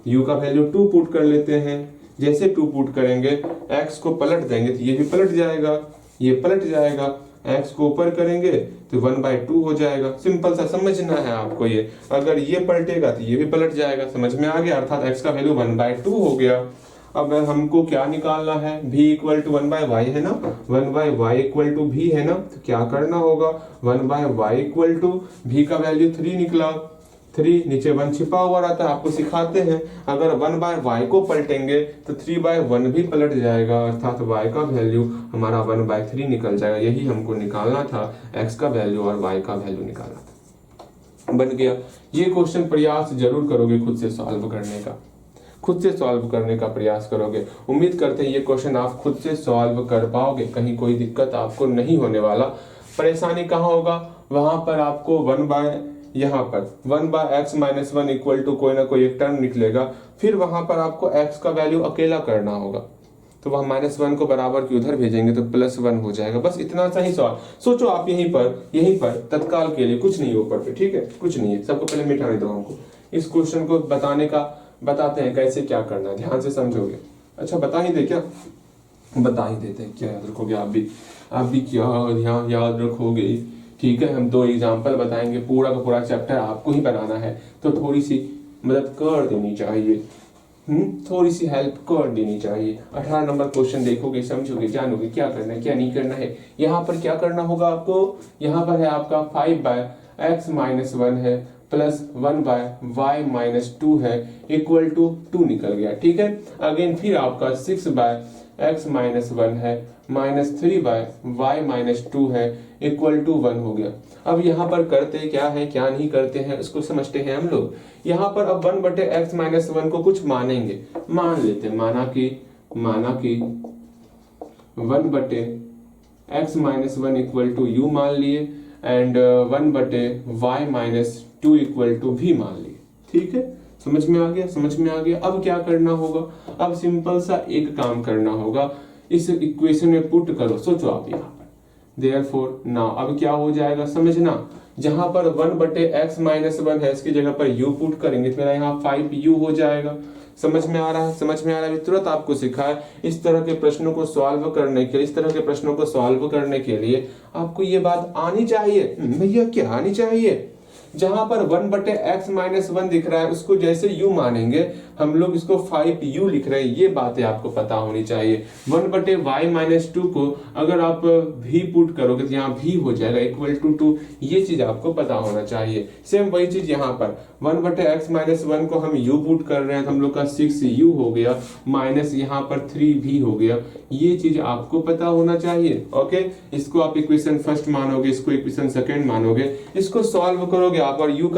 u का वैल्यू 2 पुट कर लेते हैं। जैसे 2 पुट करेंगे x को पलट देंगे तो ये भी पलट जाएगा, ये पलट जाएगा। x को ऊपर करेंगे तो 1/2 हो जाएगा। सिंपल सा समझना है आपको ये, अगर ये पलटेगा तो ये भी पलट जाएगा। समझ में आ गया, अर्थात x का वैल्यू 1/2 हो गया। अब हमको क्या निकालना है, v इक्वल टू 1/y है ना, 1/y इक्वल टू v है ना, तो क्या करना होगा, 1/y इक्वल टू v का वैल्यू 3 निकला, 3 नीचे 1 छिपा हुआ रहता है, आपको सिखाते हैं। अगर 1/y को पलटेंगे तो 3/1 भी पलट जाएगा, अर्थात y का वैल्यू हमारा 1/3 निकल जाएगा। यही हमको निकालना था, x का वैल्यू और y का वैल्यू निकालना था। बन गया। ये क्वेश्चन प्रयास जरूर करोगे खुद से सॉल्व करने का, खुद से सॉल्व करने का प्रयास करोगे। उम्मीद करते हैं ये क्वेश्चन आप खुद से सॉल्व कर पाओगे, कहीं कोई दिक्कत आपको नहीं होने वाला। परेशानी कहाँ होगा, वहां पर आपको यहाँ पर 1/x-1 इक्वल टू कोई ना कोई एक टर्म निकलेगा, फिर वहां पर आपको x का वैल्यू अकेला करना होगा, तो वह -1 को बराबर की उधर भेजेंगे तो +1 हो जाएगा। बस इतना सा ही सवाल सोचो आप, यहीं पर तत्काल के लिए, कुछ नहीं ऊपर पे, ठीक है, कुछ नहीं है। सबको पहले मिटाने दो हमको। इस क्वेश्चन को बताते हैं कैसे क्या करना है, ध्यान से समझोगे। अच्छा बता ही दे क्या, बता ही देते हैं, क्या याद रखोगे आप भी क्या ध्यान याद रखोगे। ठीक है, हम 2 एग्जाम्पल बताएंगे, पूरा का पूरा चैप्टर आपको ही बनाना है, तो थोड़ी सी मदद कर देनी चाहिए, थोड़ी सी हेल्प कर देनी चाहिए। 18 नंबर क्वेश्चन देखोगे, समझोगे, जानोगे क्या करना है क्या नहीं करना है। यहाँ पर क्या करना होगा आपको, यहाँ पर है आपका 5/x-1 है प्लस 1/y-2 है इक्वल टू 2 निकल गया। ठीक है, अगेन फिर आपका 6/x-1 है माइनस 3/y-2 है इक्वल टू 1 हो गया। अब यहाँ पर करते क्या है क्या नहीं करते हैं उसको समझते हैं हम लोग। यहाँ पर अब 1/x-1 को कुछ मानेंगे, मान लेते, माना कि 1/x-1 इक्वल टू u मान लिए and 1/y-2 equal to v मान लिए। ठीक है, समझ में आ गया। अब क्या करना होगा, अब सिंपल सा एक काम करना होगा, इस इक्वेशन में पुट करो। सोचो आप यहाँ पर देयरफॉर नाउ अब क्या हो जाएगा समझना, जहां पर 1/x-1 है इसकी जगह पर u पुट करेंगे तो मेरा यहाँ 5u हो जाएगा। समझ में आ रहा है, तुरंत आपको सिखाया। इस तरह के प्रश्नों को सॉल्व करने के लिए आपको ये बात आनी चाहिए। भैया क्या आनी चाहिए, जहां पर 1/x-1 दिख रहा है उसको जैसे u मानेंगे हम लोग इसको 5u लिख रहे हैं, ये बातें आपको पता होनी चाहिए। 1/y-2 को अगर आप v पुट करोगे तो यहाँ v हो जाएगा इक्वल टू 2, ये चीज आपको पता होना चाहिए। सेम वही चीज यहाँ पर 1/x-1 को हम u पुट कर रहे हैं तो हम लोग का 6u हो गया माइनस यहाँ पर 3v हो गया, ये चीज आपको पता होना चाहिए। ओके, इसको आप इक्वेशन फर्स्ट मानोगे, इसको इक्वेशन सेकंड मानोगे, इसको सॉल्व करोगे आप और u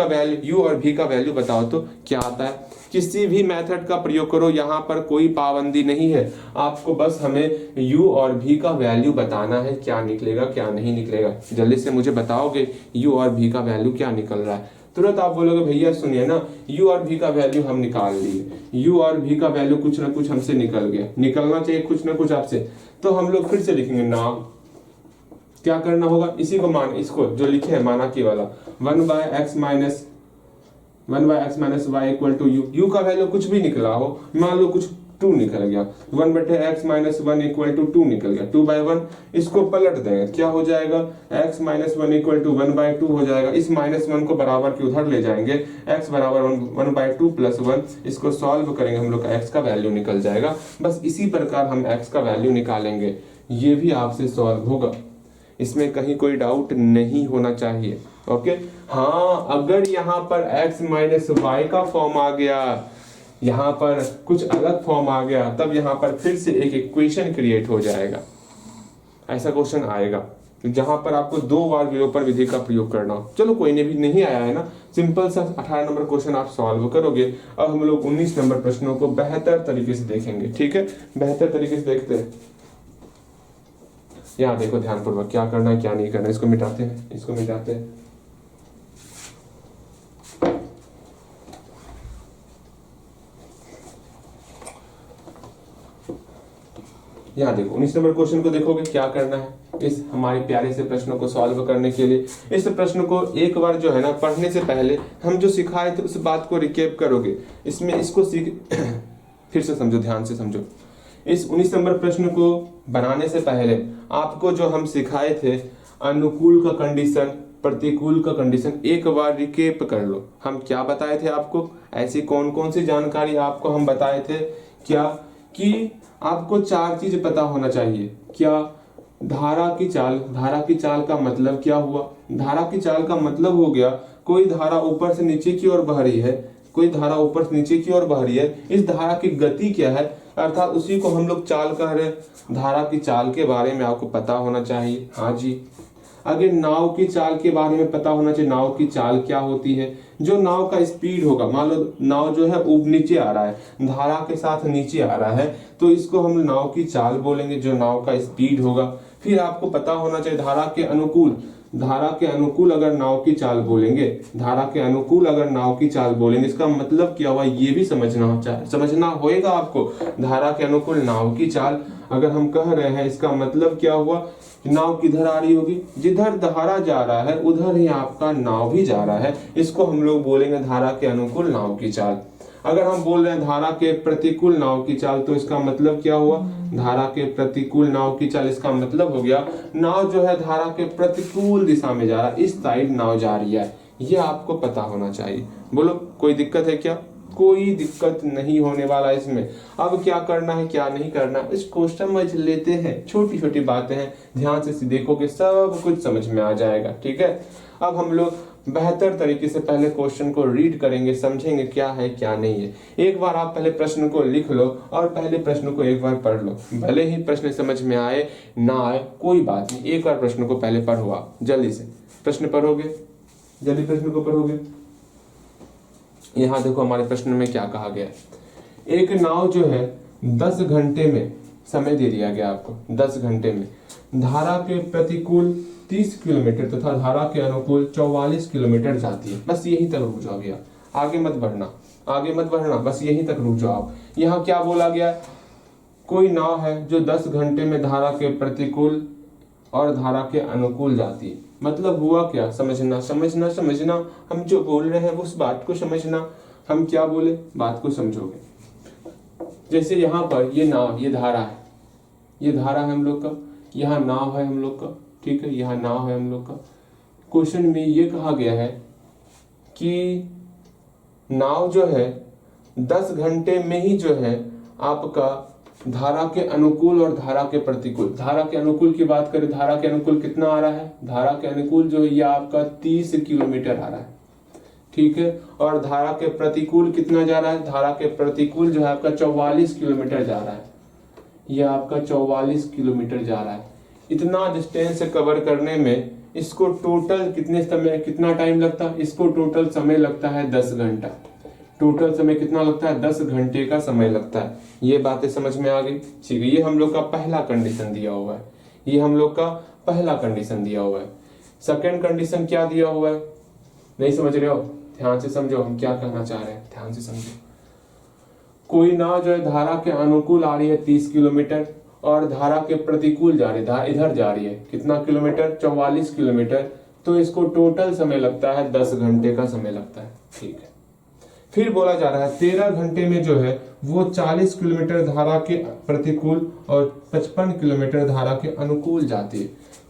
और v का वैल्यू बताओ तो क्या आता है। किसी भी मेथड का प्रयोग करो, यहाँ पर कोई पाबंदी नहीं है। आपको बस हमें u और v का वैल्यू बताना है, क्या निकलेगा क्या नहीं निकलेगा। जल्दी से मुझे बताओगे u और v का वैल्यू क्या निकल रहा है। तुरंत आप बोलोगे भैया सुनिए ना, u और v का वैल्यू हम निकाल लिए, u और v का वैल्यू कुछ ना कुछ हमसे निकल गया, निकलना चाहिए कुछ ना कुछ आपसे। तो हम लोग फिर से लिखेंगे नाउ, क्या करना होगा, इसी को मान, इसको जो लिखे है माना की वाला 1/x minus y equal to u. U का वैल्यू कुछ भी निकला हो, मान लो कुछ 2 निकल गया, 1/x माइनस 1 इक्वल टू 2 निकल गया, 2/1। इसको पलट देंगे, क्या हो जाएगा, x माइनस 1 इक्वल टू 1/2 हो जाएगा। इस -1 को बराबर के उधर ले जाएंगे, x बराबर 1/2 + 1। इसको सॉल्व करेंगे, हम लोग का x का वैल्यू निकल जाएगा। बस इसी प्रकार हम x का वैल्यू निकालेंगे, ये भी आपसे सॉल्व होगा, इसमें कहीं कोई डाउट नहीं होना चाहिए। ओके हाँ, अगर यहाँ पर x माइनस वाई का फॉर्म आ गया, यहाँ पर कुछ अलग फॉर्म आ गया, तब यहाँ पर फिर से एक इक्वेशन क्रिएट हो जाएगा। ऐसा क्वेश्चन आएगा जहां पर आपको 2 बार विलोपन विधि का प्रयोग करना हो। चलो कोई ने भी नहीं आया है ना, सिंपल सा 18 नंबर क्वेश्चन आप सॉल्व करोगे। अब हम लोग 19 नंबर प्रश्नों को बेहतर तरीके से देखेंगे। ठीक है, बेहतर तरीके से देखते हैं। यहाँ देखो ध्यानपूर्वक, क्या करना है क्या नहीं करना। इसको मिटाते हैं, इसको मिटाते हैं। यहाँ देखो 19 नंबर क्वेश्चन को देखोगे, क्या करना है इस हमारे प्यारे से प्रश्नों को सॉल्व करने के लिए। इस प्रश्न को एक बार जो है ना पढ़ने से पहले हम जो सिखाए थे उस बात को रिकेप करोगे। इसमें इसको सीख फिर से समझो, ध्यान से समझो। इस 19 नंबर प्रश्न को बनाने से पहले आपको जो हम सिखाए थे अनुकूल का कंडीशन, प्रतिकूल का कंडीशन, एक बार रिकेप कर लो। हम क्या बताए थे आपको, ऐसी कौन कौन सी जानकारी आपको हम बताए थे, क्या कि आपको 4 चीज पता होना चाहिए। क्या, धारा की चाल। धारा की चाल का मतलब क्या हुआ, धारा की चाल का मतलब हो गया कोई धारा ऊपर से नीचे की ओर बह रही है, कोई धारा ऊपर से नीचे की ओर बह रही है, इस धारा की गति क्या है, अर्थात उसी को हम लोग चाल कह रहे हैं। धारा की चाल के बारे में आपको पता होना चाहिए। हाँ जी, आगे नाव की चाल के बारे में पता होना चाहिए, नाव की चाल क्या होती है। जो नाव का स्पीड होगा, मान लो नाव जो है ऊपर नीचे आ रहा है, धारा के साथ नीचे आ रहा है, तो इसको हम नाव की चाल बोलेंगे, जो नाव का स्पीड होगा। फिर आपको पता होना चाहिए धारा के अनुकूल, धारा के अनुकूल अगर नाव की चाल बोलेंगे, धारा के अनुकूल अगर नाव की चाल बोलेंगे, इसका मतलब क्या हुआ ये भी समझना होगा आपको। धारा के अनुकूल नाव की चाल अगर हम कह रहे हैं, इसका मतलब क्या हुआ, नाव किधर आ रही होगी, जिधर धारा जा रहा है उधर ही आपका नाव भी जा रहा है। इसको हम लोग बोलेंगे धारा के अनुकूल नाव की चाल। अगर हम बोल रहे हैं धारा के प्रतिकूल नाव की चाल, तो इसका मतलब क्या हुआ, धारा के प्रतिकूल नाव की चाल, इसका मतलब हो गया नाव जो है धारा के प्रतिकूल दिशा में जा रहा है, इस साइड नाव जा रही है। ये आपको पता होना चाहिए। बोलो कोई दिक्कत है क्या, कोई दिक्कत नहीं होने वाला इसमें। अब क्या करना है क्या नहीं करना, इसको समझ लेते हैं। छोटी छोटी बातें हैं, ध्यान से देखोगे सब कुछ समझ में आ जाएगा। ठीक है, अब हम लोग बेहतर तरीके से पहले क्वेश्चन को रीड करेंगे, समझेंगे क्या है क्या नहीं है। एक बार आप पहले प्रश्न को लिख लो और पहले प्रश्न को एक बार पढ़ लो। भले ही प्रश्न समझ में आए ना आए कोई बात नहीं, एक बार प्रश्न को पहले पढ़ो। आप जल्दी से प्रश्न पढ़ोगे, जल्दी प्रश्न को पढ़ोगे। यहाँ देखो हमारे प्रश्न में क्या कहा गया, एक नाव जो है 10 घंटे में, समय दे दिया गया आपको, 10 घंटे में धारा के प्रतिकूल 30 किलोमीटर तथा धारा के अनुकूल 44 किलोमीटर जाती है। बस यहीं तक रुक जाओ भैया, आगे मत बढ़ना, आगे मत बढ़ना, बस यहीं तक रुक जाओ आप। यहाँ क्या बोला गया, कोई नाव है जो 10 घंटे में धारा के प्रतिकूल और धारा के अनुकूल जाती है। मतलब हुआ क्या, समझना समझना समझना, हम जो बोल रहे हैं उस बात को समझना। हम क्या बोले, बात को समझोगे। जैसे यहाँ पर ये नाव, ये धारा है, ये धारा है हम लोग का, यहाँ नाव है हम लोग का। ठीक है, यहाँ नाव है हम लोग का। क्वेश्चन में ये कहा गया है कि नाव जो है 10 घंटे में ही जो है आपका धारा के अनुकूल और धारा के प्रतिकूल। धारा के अनुकूल की बात करें, धारा के अनुकूल कितना आ रहा है, धारा के अनुकूल जो है ये आपका 30 किलोमीटर आ रहा है। ठीक है, और धारा के प्रतिकूल कितना जा रहा है, धारा के प्रतिकूल जो है आपका 44 किलोमीटर जा रहा है। ये आपका 44 किलोमीटर जा रहा है। इतना डिस्टेंस कवर करने में इसको टोटल कितने समय, कितना टाइम लगता है, इसको टोटल समय लगता है 10 घंटा। टोटल समय कितना लगता है, 10 घंटे का समय लगता है। ये बातें समझ में आ गई, ठीक है। ये हम लोग का पहला कंडीशन दिया हुआ है, ये हम लोग का पहला कंडीशन दिया हुआ है। सेकंड कंडीशन क्या दिया हुआ है, नहीं समझ रहे हो, ध्यान से समझो हम क्या कहना चाह रहे हैं, ध्यान से समझो। कोई नाव जो है धारा के अनुकूल आ रही है 30 किलोमीटर और धारा के प्रतिकूल जा रही है, इधर जा रही है कितना किलोमीटर, 44 किलोमीटर, तो इसको टोटल समय लगता है 10 घंटे का समय लगता है, ठीक है। फिर बोला जा रहा है 13 घंटे में जो है वो 40 किलोमीटर धारा के प्रतिकूल और 55 किलोमीटर धारा के अनुकूल जाती है।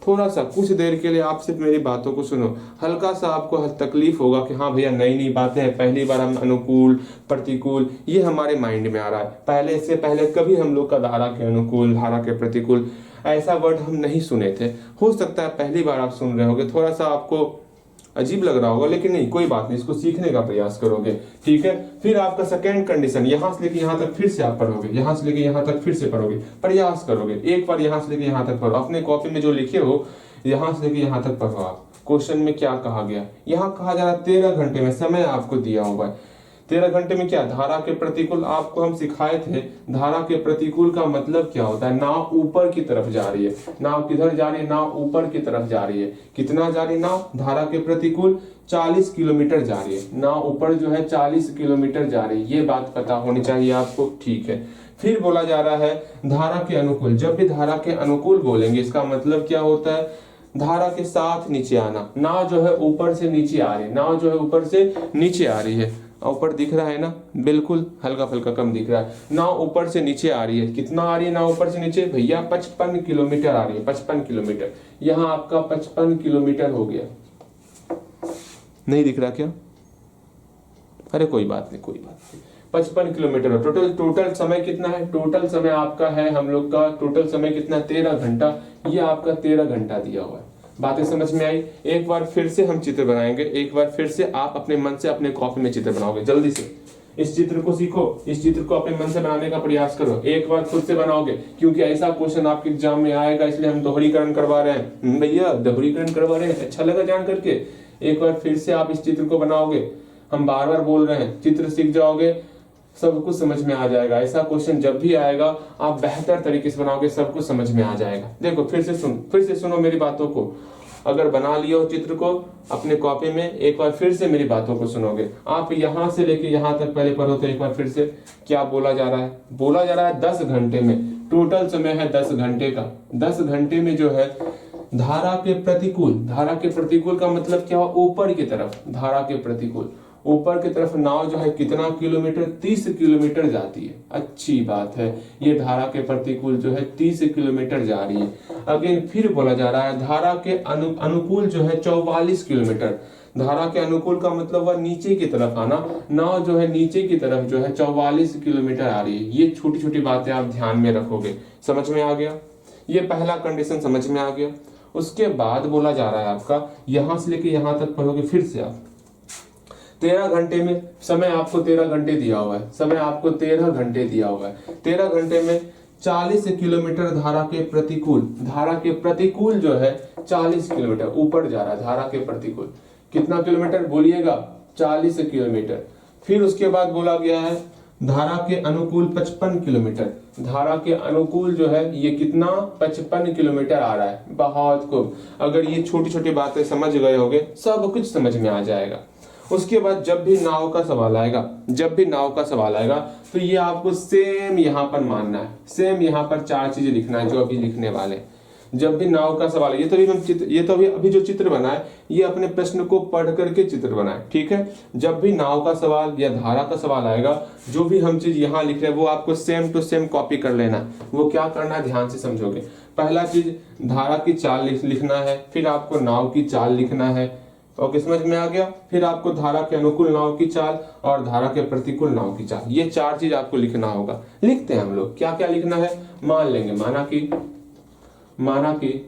थोड़ा सा कुछ देर के लिए आप सिर्फ मेरी बातों को सुनो, हल्का सा आपको तकलीफ होगा कि हाँ भैया नई नई बातें हैं, पहली बार हम अनुकूल प्रतिकूल ये हमारे माइंड में आ रहा है। पहले इससे पहले कभी हम लोग का धारा के अनुकूल धारा के प्रतिकूल ऐसा वर्ड हम नहीं सुने थे। हो सकता है पहली बार आप सुन रहे होगे, थोड़ा सा आपको अजीब लग रहा होगा, लेकिन नहीं कोई बात नहीं, इसको सीखने का प्रयास करोगे, ठीक है। फिर आपका सेकेंड कंडीशन, यहां से लेके यहां तक फिर से आप पढ़ोगे, यहां से लेके यहां तक फिर से पढ़ोगे, प्रयास करोगे, एक बार यहां से लेके यहां तक पढ़ो, अपने कॉपी में जो लिखे हो यहां से लेके यहां तक पढ़ो। आप क्वेश्चन में क्या कहा गया, यहाँ कहा जा रहा है 13 घंटे में समय आपको दिया हुआ है। 13 घंटे में क्या, धारा के प्रतिकूल आपको हम सिखाए थे, धारा के प्रतिकूल का मतलब क्या होता है, नाव ऊपर की तरफ जा रही है। नाव किधर जा रही है, नाव ऊपर की तरफ जा रही है। कितना जा रही है नाव, धारा के प्रतिकूल 40 किलोमीटर जा रही है। नाव ऊपर जो है 40 किलोमीटर जा रही है, ये बात पता होनी चाहिए आपको, ठीक है। फिर बोला जा रहा है धारा के अनुकूल, जब भी धारा के अनुकूल बोलेंगे इसका मतलब क्या होता है, धारा के साथ नीचे आना। नाव जो है ऊपर से नीचे आ रही है, नाव जो है ऊपर से नीचे आ रही है, ऊपर दिख रहा है ना, बिल्कुल हल्का फुल्का कम दिख रहा है। नाव ऊपर से नीचे आ रही है, कितना आ रही है नाव ऊपर से नीचे भैया, 55 किलोमीटर आ रही है, 55 किलोमीटर। यहाँ आपका 55 किलोमीटर हो गया, नहीं दिख रहा क्या, अरे कोई बात नहीं, कोई बात नहीं, 55 किलोमीटर। टोटल समय कितना है, टोटल समय आपका है हम लोग का टोटल समय कितना, 13 घंटा। ये आपका 13 घंटा दिया हुआ है। बातें समझ में आई। एक बार फिर से हम चित्र बनाएंगे, एक बार फिर से आप अपने मन से अपने कॉपी में चित्र बनाओगे। जल्दी से इस चित्र को सीखो, इस चित्र को अपने मन से बनाने का प्रयास करो, एक बार खुद से बनाओगे, क्योंकि ऐसा क्वेश्चन आपके एग्जाम में आएगा, इसलिए हम दोहरीकरण करवा रहे हैं। भैया दोहरीकरण करवा रहे हैं, अच्छा लगा जान करके। एक बार फिर से आप इस चित्र को बनाओगे, हम बार बार बोल रहे हैं, चित्र सीख जाओगे, सब कुछ समझ में आ जाएगा। ऐसा क्वेश्चन जब भी आएगा आप बेहतर तरीके से बनाओगे, सब कुछ समझ में आ जाएगा। देखो फिर से सुनो मेरी बातों को। अगर बना लियो चित्र को अपने कॉपी में, एक बार फिर से मेरी बातों को सुनोगे। आप यहां से लेके यहां तक पहले पढ़ो, तो एक बार फिर से क्या बोला जा रहा है, बोला जा रहा है 10 घंटे में, टोटल समय है 10 घंटे का। 10 घंटे में जो है धारा के प्रतिकूल का मतलब क्या हो, ऊपर की तरफ, धारा के प्रतिकूल ऊपर की तरफ नाव जो है कितना किलोमीटर, 30 किलोमीटर जाती है। अच्छी बात है, ये धारा के प्रतिकूल जो है 30 किलोमीटर जा रही है। अगेन फिर बोला जा रहा है धारा के अनुकूल जो है 44 किलोमीटर। धारा के अनुकूल का मतलब वह नीचे की तरफ आना, नाव जो है नीचे की तरफ जो है 44 किलोमीटर आ रही है। ये छोटी छोटी बातें आप ध्यान में रखोगे। समझ में आ गया, ये पहला कंडीशन समझ में आ गया। उसके बाद बोला जा रहा है आपका, यहां से लेके यहां तक पढ़ोगे फिर से आप 13 घंटे में, समय आपको 13 घंटे दिया हुआ है, समय आपको 13 घंटे दिया हुआ है। 13 घंटे में 40 किलोमीटर धारा के प्रतिकूल जो है 40 किलोमीटर ऊपर जा रहा है। धारा के प्रतिकूल कितना किलोमीटर बोलिएगा, 40 किलोमीटर। फिर उसके बाद बोला गया है धारा के अनुकूल 55 किलोमीटर। धारा के अनुकूल जो है ये कितना, 55 किलोमीटर आ रहा है। बहुत खूब, अगर ये छोटी छोटी बातें समझ गए होगे सब कुछ समझ में आ जाएगा। उसके बाद जब भी नाव का सवाल आएगा तो ये आपको सेम यहाँ पर मानना है, सेम यहाँ पर 4 चीजें लिखना है जो अभी लिखने वाले। जब भी नाव का सवाल है, ये तो अभी जो चित्र बना है ये अपने प्रश्न को पढ़ करके चित्र बनाए, ठीक है। जब भी नाव का सवाल या धारा का सवाल आएगा, जो भी हम चीज यहाँ लिख रहे हैं वो आपको सेम टू सेम कॉपी कर लेना। वो क्या करना है, ध्यान से समझोगे। पहला चीज धारा की चाल लिखना है, फिर आपको नाव की चाल लिखना है। ओके, समझ में आ गया। फिर आपको धारा के अनुकूल नाव की चाल और धारा के प्रतिकूल नाव की चाल, ये 4 चीज आपको लिखना होगा। लिखते हैं हम लोग, क्या क्या लिखना है, मान लेंगे, माना कि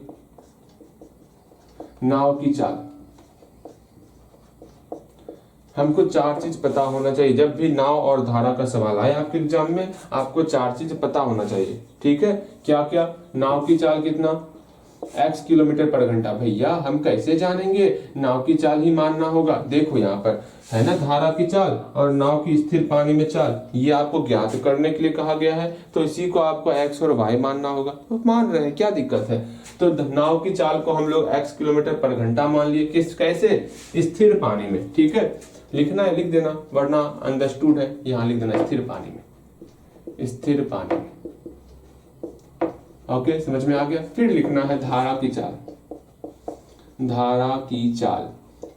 नाव की चाल। हमको 4 चीज पता होना चाहिए। जब भी नाव और धारा का सवाल आए आपके एग्जाम में, आपको 4 चीज पता होना चाहिए, ठीक है। क्या क्या, नाव की चाल कितना, x किलोमीटर पर घंटा। भैया हम कैसे जानेंगे, नाव की चाल ही मानना होगा। देखो यहाँ पर है ना धारा की चाल और नाव की स्थिर पानी में चाल, ये आपको ज्ञात करने के लिए कहा गया है, तो इसी को आपको x और y मानना होगा। तो मान रहे हैं, क्या दिक्कत है। तो नाव की चाल को हम लोग x किलोमीटर पर घंटा मान लिए, किस कैसे, स्थिर पानी में। ठीक है, लिखना है लिख देना, वरना अंडरस्टूड है, यहाँ लिख देना स्थिर पानी में, स्थिर पानी में। ओके, समझ में आ गया। फिर लिखना है धारा की चाल, धारा की चाल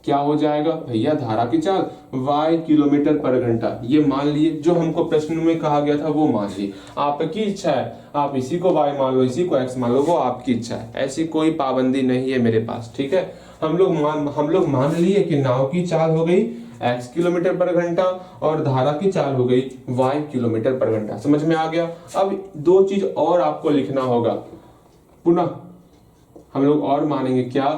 क्या हो जाएगा भैया, धारा की चाल y किलोमीटर पर घंटा, ये मान लिए, जो हमको प्रश्न में कहा गया था वो मान लिए। आपकी इच्छा है, आप इसी को y मान लो, इसी को x मान लो, वो आपकी इच्छा है, ऐसी कोई पाबंदी नहीं है मेरे पास। ठीक है, हम लोग मान लिए कि नाव की चाल हो गई x किलोमीटर पर घंटा और धारा की चाल हो गई y किलोमीटर पर घंटा। समझ में आ गया। अब दो चीज और आपको लिखना होगा, पुनः हम लोग और मानेंगे क्या,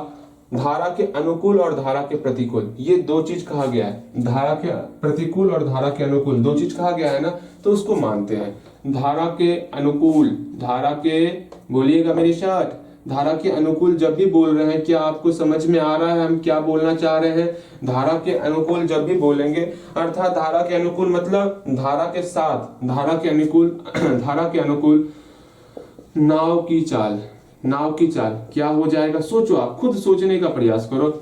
धारा के अनुकूल और धारा के प्रतिकूल, ये दो चीज कहा गया है। धारा के प्रतिकूल और धारा के अनुकूल दो चीज कहा गया है ना, तो उसको मानते हैं। धारा के अनुकूल, धारा के, बोलिएगा मेरे साथ, धारा के अनुकूल जब भी बोल रहे हैं, क्या आपको समझ में आ रहा है हम क्या बोलना चाह रहे हैं। धारा के अनुकूल जब भी बोलेंगे, अर्थात धारा के अनुकूल मतलब धारा के साथ, धारा के अनुकूल धारा के अनुकूल नाव की चाल, नाव की चाल क्या हो जाएगा, सोचो, आप खुद सोचने का प्रयास करो।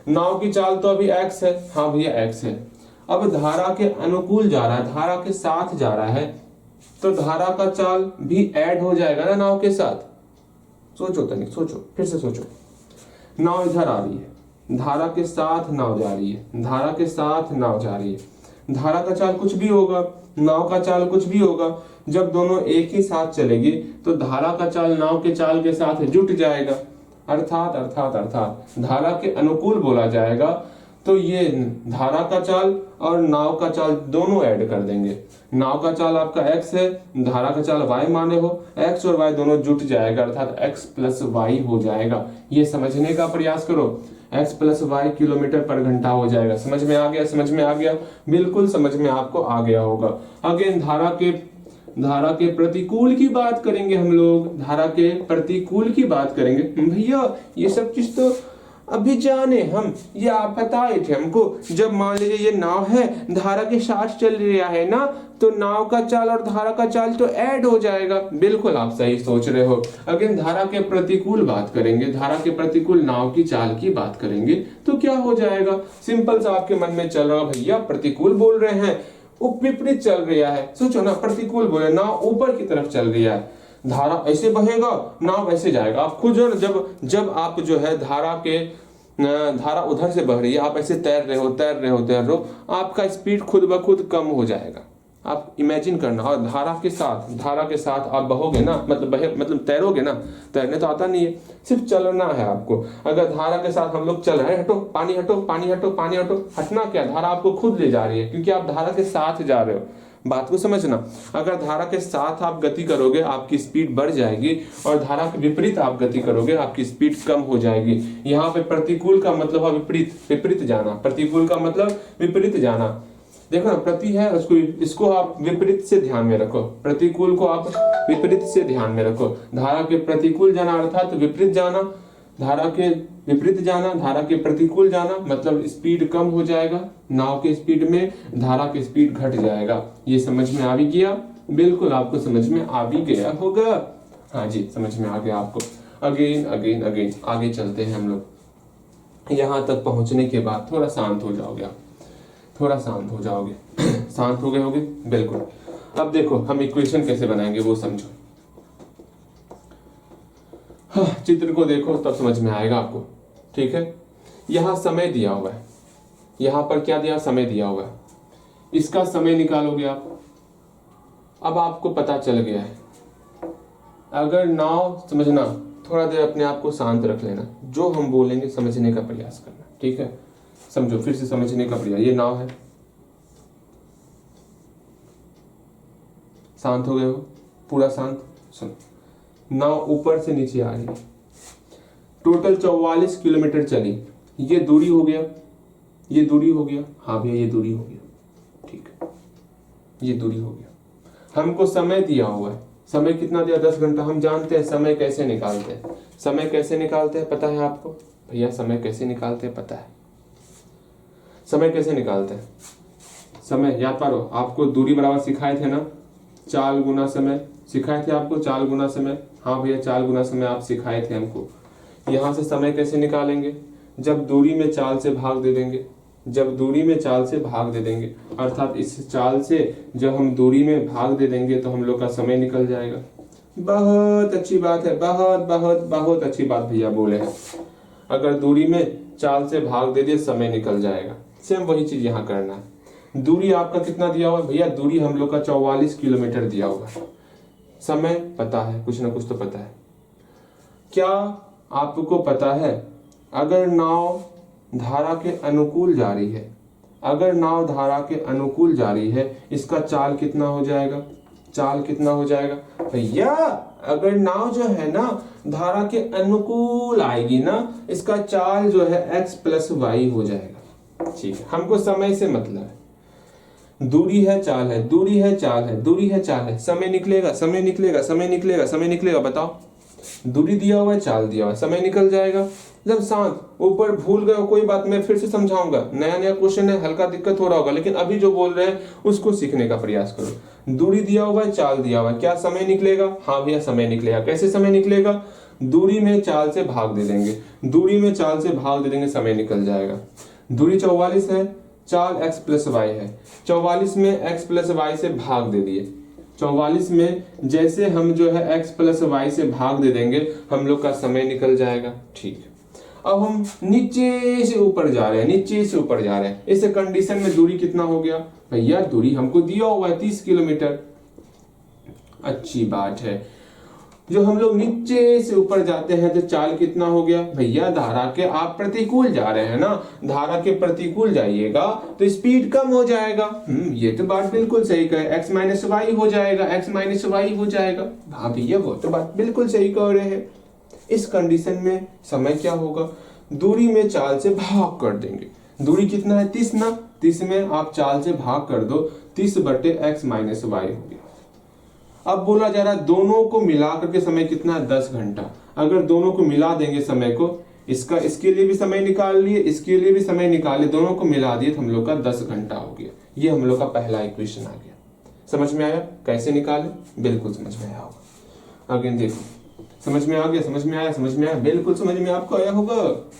नाव की चाल तो अभी x है, हाँ भैया x है। अब धारा के अनुकूल जा रहा है, धारा के साथ जा रहा है, तो धारा का चाल भी ऐड हो जाएगा ना नाव के साथ। सोचो तनिक, सोचो, फिर से सोचो। नाव इधर आ रही है, धारा के साथ नाव जा रही है, धारा के साथ नाव जा रही है। धारा का चाल कुछ भी होगा, नाव का चाल कुछ भी होगा, जब दोनों एक ही साथ चलेगी तो धारा का चाल नाव के चाल के साथ जुट जाएगा। अर्थात अर्थात अर्थात धारा के अनुकूल बोला जाएगा, तो ये धारा का चाल और नाव का चाल दोनों ऐड कर देंगे। नाव का चाल आपका x है, धारा का चाल y माने हो, x और y दोनों जुट जाएगा, अर्थात x प्लस y हो जाएगा। ये समझने का प्रयास करो, x प्लस y किलोमीटर पर घंटा हो जाएगा। समझ में आ गया, समझ में आ गया, बिल्कुल समझ में आपको आ गया होगा। अगेन धारा के प्रतिकूल की बात करेंगे हम लोग, धारा के प्रतिकूल की बात करेंगे। भैया ये सब चीज तो अभी जाने हम, ये आप बताए थे हमको। जब मान लीजिए ये नाव है, धारा के साथ चल रहा है ना, तो नाव का चाल और धारा का चाल तो ऐड हो जाएगा। बिल्कुल आप सही सोच रहे हो। अगर धारा के प्रतिकूल बात करेंगे, धारा के प्रतिकूल नाव की चाल की बात करेंगे, तो क्या हो जाएगा। सिंपल सा आपके मन में चल रहा, भैया प्रतिकूल बोल रहे हैं, विपरीत चल रहा है। सोचो ना, प्रतिकूल बोले, नाव ऊपर की तरफ चल रही है, धारा ऐसे बहेगा, नाव ऐसे जाएगा। आप खुद जो जब आप जो है धारा उधर से बह रही है, आप ऐसे तैर रहे हो, आपका स्पीड खुद ब खुद कम हो जाएगा। आप इमेजिन करना। और धारा के साथ आप बहोगे ना, मतलब तैरोगे ना, तैरने तो आता नहीं है, सिर्फ चलना है आपको। अगर धारा के साथ हम लोग चल रहे हैं, हटो पानी हटो पानी हटो पानी हटो, हटना क्या, धारा आपको खुद ले जा रही है, क्योंकि आप धारा के साथ जा रहे हो। बात को समझना, अगर धारा के साथ आप गति करोगे आपकी स्पीड बढ़ जाएगी, और धारा के विपरीत आप गति करोगे आपकी स्पीड कम हो जाएगी। यहाँ पे प्रतिकूल का मतलब है विपरीत जाना, प्रतिकूल का मतलब विपरीत जाना। देखो ना, प्रति है, इसको आप विपरीत से ध्यान में रखो, प्रतिकूल को आप विपरीत से ध्यान में रखो। धारा के प्रतिकूल जाना अर्थात विपरीत जाना, धारा के विपरीत जाना, धारा के प्रतिकूल जाना मतलब स्पीड कम हो जाएगा, नाव के स्पीड में धारा की स्पीड घट जाएगा। ये समझ में आ भी गया, बिल्कुल आपको समझ में आ भी गया होगा। हाँ जी, समझ में आ गया आपको। अगेन आगे चलते हैं हम लोग। यहाँ तक पहुंचने के बाद थोड़ा शांत हो जाओगे आप, थोड़ा शांत हो जाओगे। शांत हो गए होगे, बिल्कुल। अब देखो हम इक्वेशन कैसे बनाएंगे वो समझो। हाँ, चित्र को देखो तब समझ में आएगा आपको। ठीक है, यहाँ समय दिया हुआ है, यहाँ पर क्या दिया, समय दिया हुआ है, इसका समय निकालोगे आप। अब आपको पता चल गया है, अगर नाव, समझना, थोड़ा देर अपने आप को शांत रख लेना, जो हम बोलेंगे समझने का प्रयास करना। ठीक है, समझो, फिर से समझने का प्रयास। ये नाव है, शांत हो गए हो, पूरा शांत। सुनो, नाव ऊपर से नीचे आ रही है, टोटल 44 किलोमीटर चली, ये दूरी हो गया, ये दूरी हो गया, हाँ भैया ये दूरी हो गया, ठीक है, ये दूरी हो गया। हमको समय दिया हुआ है, समय कितना दिया 10 घंटा। हम जानते हैं समय कैसे निकालते हैं। समय कैसे निकालते हैं पता है आपको भैया? समय कैसे निकालते हैं पता है? समय कैसे निकालते हैं? समय याद पारो, आपको दूरी बराबर सिखाए थे ना, चाल गुना समय सिखाए थे आपको, चाल गुना समय। हाँ भैया चाल गुना समय आप सिखाए थे हमको। यहाँ से समय कैसे निकालेंगे? जब दूरी में चाल से भाग दे देंगे, जब दूरी में चाल से भाग दे देंगे, अर्थात इस चाल से जब हम दूरी में भाग दे देंगे तो हम लोग का समय निकल जाएगा। बहुत अच्छी बात है, बहुत बहुत बहुत अच्छी बात भैया बोले हैं। अगर दूरी में चाल से भाग दे दिए समय निकल जाएगा। सेम वही चीज यहाँ करना है। दूरी आपका कितना दिया हुआ है भैया? दूरी हम लोग का 44 किलोमीटर दिया हुआ है। समय पता है, कुछ ना कुछ तो पता है। क्या आपको पता है अगर नाव धारा के अनुकूल जा रही है, अगर नाव धारा के अनुकूल जा रही है, इसका चाल कितना हो जाएगा? चाल कितना हो जाएगा भैया? अगर नाव जो है ना धारा के अनुकूल आएगी ना, इसका चाल जो है x + y हो जाएगा। ठीक है, हमको समय से मतलब है। दूरी है चाल है, दूरी है चाल है, दूरी है चाल है, समय निकलेगा, समय निकलेगा, समय निकलेगा, समय निकलेगा। बताओ, दूरी दिया हुआ है, चाल दिया हुआ है, समय निकल जाएगा। जब शांत ऊपर भूल गए कोई बात, मैं फिर से समझाऊंगा। नया नया क्वेश्चन है, हल्का दिक्कत हो रहा होगा, लेकिन अभी जो बोल रहे हैं उसको सीखने का प्रयास करो। दूरी दिया हुआ है, चाल दिया हुआ है, क्या समय निकलेगा? हाँ भैया समय निकलेगा। कैसे समय निकलेगा? दूरी में चाल से भाग दे देंगे, दूरी में चाल से भाग दे देंगे, समय निकल जाएगा। दूरी 44 है, चाल x + y है। 44 में x + y से भाग दे दिए। 44 में जैसे हम जो है x + y से भाग दे देंगे, हम लोग का समय निकल जाएगा। ठीक है, अब हम नीचे से ऊपर जा रहे हैं, नीचे से ऊपर जा रहे हैं। इस कंडीशन में दूरी कितना हो गया भैया? दूरी हमको दिया हुआ है 30 किलोमीटर। अच्छी बात है। जो हम लोग नीचे से ऊपर जाते हैं तो चाल कितना हो गया भैया? धारा के आप प्रतिकूल जा रहे हैं ना, धारा के प्रतिकूल जाइएगा तो स्पीड कम हो जाएगा। ये तो बात बिल्कुल सही कहे, x - y हो जाएगा, x - y हो जाएगा। हाँ भैया वो तो बात बिल्कुल सही कह रहे हैं। इस कंडीशन में समय क्या होगा? दूरी में चाल से भाग कर देंगे। दूरी कितना है? 30 ना, 30 में आप चाल से भाग कर दो, 30/x - y हो गया। अब बोला जा रहा है दोनों को मिला करके समय कितना है? 10 घंटा। अगर दोनों को मिला देंगे समय को, इसके लिए भी समय निकाल लिए, इसके लिए भी समय निकाले, दोनों को मिला दिए तो हम लोग का 10 घंटा हो गया। ये हम लोग का पहला इक्वेशन आ गया। समझ में आया कैसे निकाले? बिल्कुल समझ में आया होगा। आगे देखो, समझ में आ गया? समझ में आया? समझ में आया? बिल्कुल समझ में आपको आया होगा।